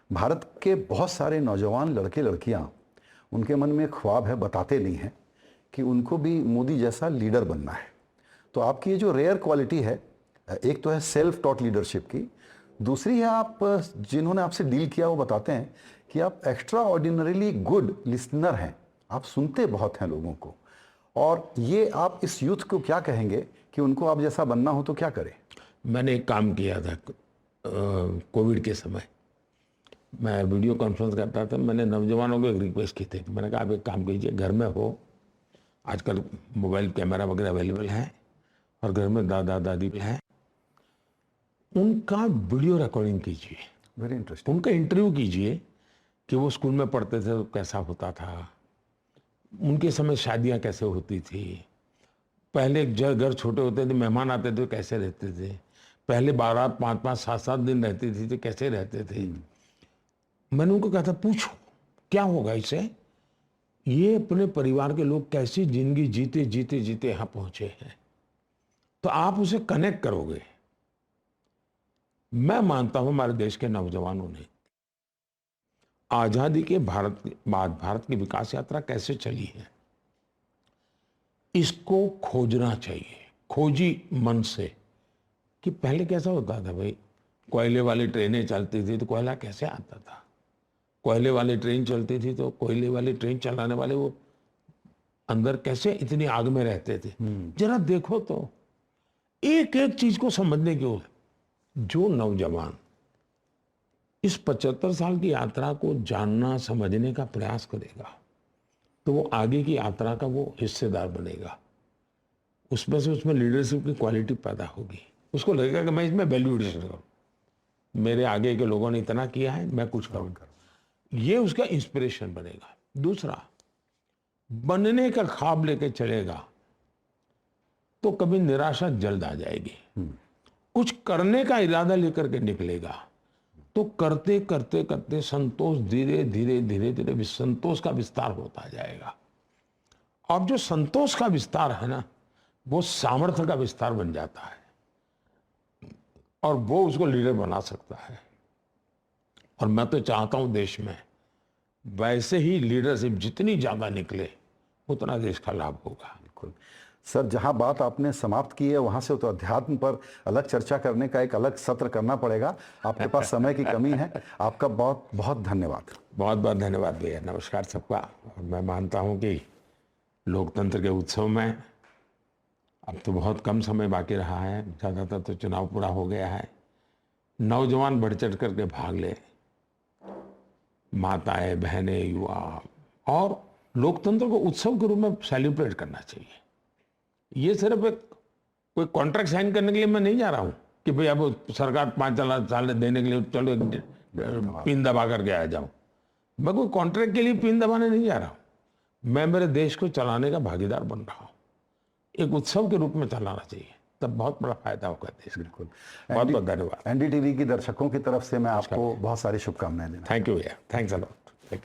भारत के बहुत सारे नौजवान लड़के लड़कियां, उनके मन में ख्वाब है, बताते नहीं हैं कि उनको भी मोदी जैसा लीडर बनना है। तो आपकी ये जो रेयर क्वालिटी है, एक तो है सेल्फ टॉट लीडरशिप की, दूसरी है आप जिन्होंने आपसे डील किया वो बताते हैं कि आप एक्स्ट्रा ऑर्डिनरीली गुड लिसनर हैं, आप सुनते बहुत हैं लोगों को। और ये आप इस यूथ को क्या कहेंगे कि उनको आप जैसा बनना हो तो क्या करें? मैंने एक काम किया था कोविड के समय, मैं वीडियो कॉन्फ्रेंस करता था। मैंने नौजवानों को एक रिक्वेस्ट की थी कि मैंने कहा आप एक काम कीजिए, घर में हो, आजकल मोबाइल कैमरा वगैरह अवेलेबल है और घर में दादा दादी भी हैं, उनका वीडियो रिकॉर्डिंग कीजिए, वेरी इंटरेस्टिंग। उनका इंटरव्यू कीजिए कि वो स्कूल में पढ़ते थे तो कैसा होता था, उनके समय शादियां कैसे होती थी, पहले घर छोटे होते थे, मेहमान आते थे कैसे रहते थे, पहले 12, 5, 5, 7, 7 दिन रहती थी तो कैसे रहते थे। मैंने उनको कहा था पूछो क्या होगा इससे, ये अपने परिवार के लोग कैसी जिंदगी जीते जीते जीते यहाँ पहुंचे हैं, तो आप उसे कनेक्ट करोगे। मैं मानता हूं हमारे देश के नौजवानों ने आजादी के बाद भारत की विकास यात्रा कैसे चली है इसको खोजना चाहिए, खोजी मन से, कि पहले कैसा होता था भाई, कोयले वाली ट्रेनें चलती थी तो कोयला कैसे आता था, कोयले वाली ट्रेन चलती थी तो कोयले वाली ट्रेन चलाने वाले वो अंदर कैसे इतनी आग में रहते थे। जरा देखो तो एक एक चीज को समझने की ओर जो नौजवान इस 75 साल की यात्रा को जानना समझने का प्रयास करेगा तो वो आगे की यात्रा का वो हिस्सेदार बनेगा। उसमें से उसमें लीडरशिप की क्वालिटी पैदा होगी। उसको लगेगा कि मैं इसमें वैल्यू एडिशन करूँ, मेरे आगे के लोगों ने इतना किया है, मैं कुछ करूँ। ये उसका इंस्पिरेशन बनेगा। दूसरा, बनने का ख्वाब लेके चलेगा तो कभी निराशा जल्द आ जाएगी। कुछ करने का इरादा लेकर के निकलेगा तो करते करते करते संतोष धीरे धीरे धीरे धीरे संतोष का विस्तार होता जाएगा। और जो संतोष का विस्तार है ना, वो सामर्थ्य का विस्तार बन जाता है और वो उसको लीडर बना सकता है। और मैं तो चाहता हूं देश में वैसे ही लीडरशिप जितनी ज्यादा निकले उतना देश का लाभ होगा। बिल्कुल सर, जहां बात आपने समाप्त की है वहां से तो अध्यात्म पर अलग चर्चा करने का एक अलग सत्र करना पड़ेगा। आपके पास समय की कमी है। आपका बहुत बहुत धन्यवाद। बहुत बहुत धन्यवाद भैया। नमस्कार सबका। मैं मानता हूं कि लोकतंत्र के उत्सव में अब तो बहुत कम समय बाकी रहा है, ज़्यादातर तो चुनाव पूरा हो गया है। नौजवान बढ़ चढ़ करके भाग ले, माताएं, बहनें, युवा, और लोकतंत्र को उत्सव के रूप में सेलिब्रेट करना चाहिए। ये सिर्फ एक कोई कॉन्ट्रैक्ट साइन करने के लिए मैं नहीं जा रहा हूँ कि भाई अब सरकार 5 साल देने के लिए चलो पिन दबा करके आ जाऊँ। मैं कोई कॉन्ट्रैक्ट के लिए पिन दबाने नहीं जा रहा हूँ। मैं मेरे देश को चलाने का भागीदार बन रहा हूँ। एक उत्सव के रूप में चलाना चाहिए, तब बहुत बड़ा फायदा होगा देश का। बिल्कुल। बहुत बहुत धन्यवाद। एनडीटीवी की दर्शकों की तरफ से मैं आपको बहुत सारी शुभकामनाएं देना। थैंक यू भैया। Thanks a lot.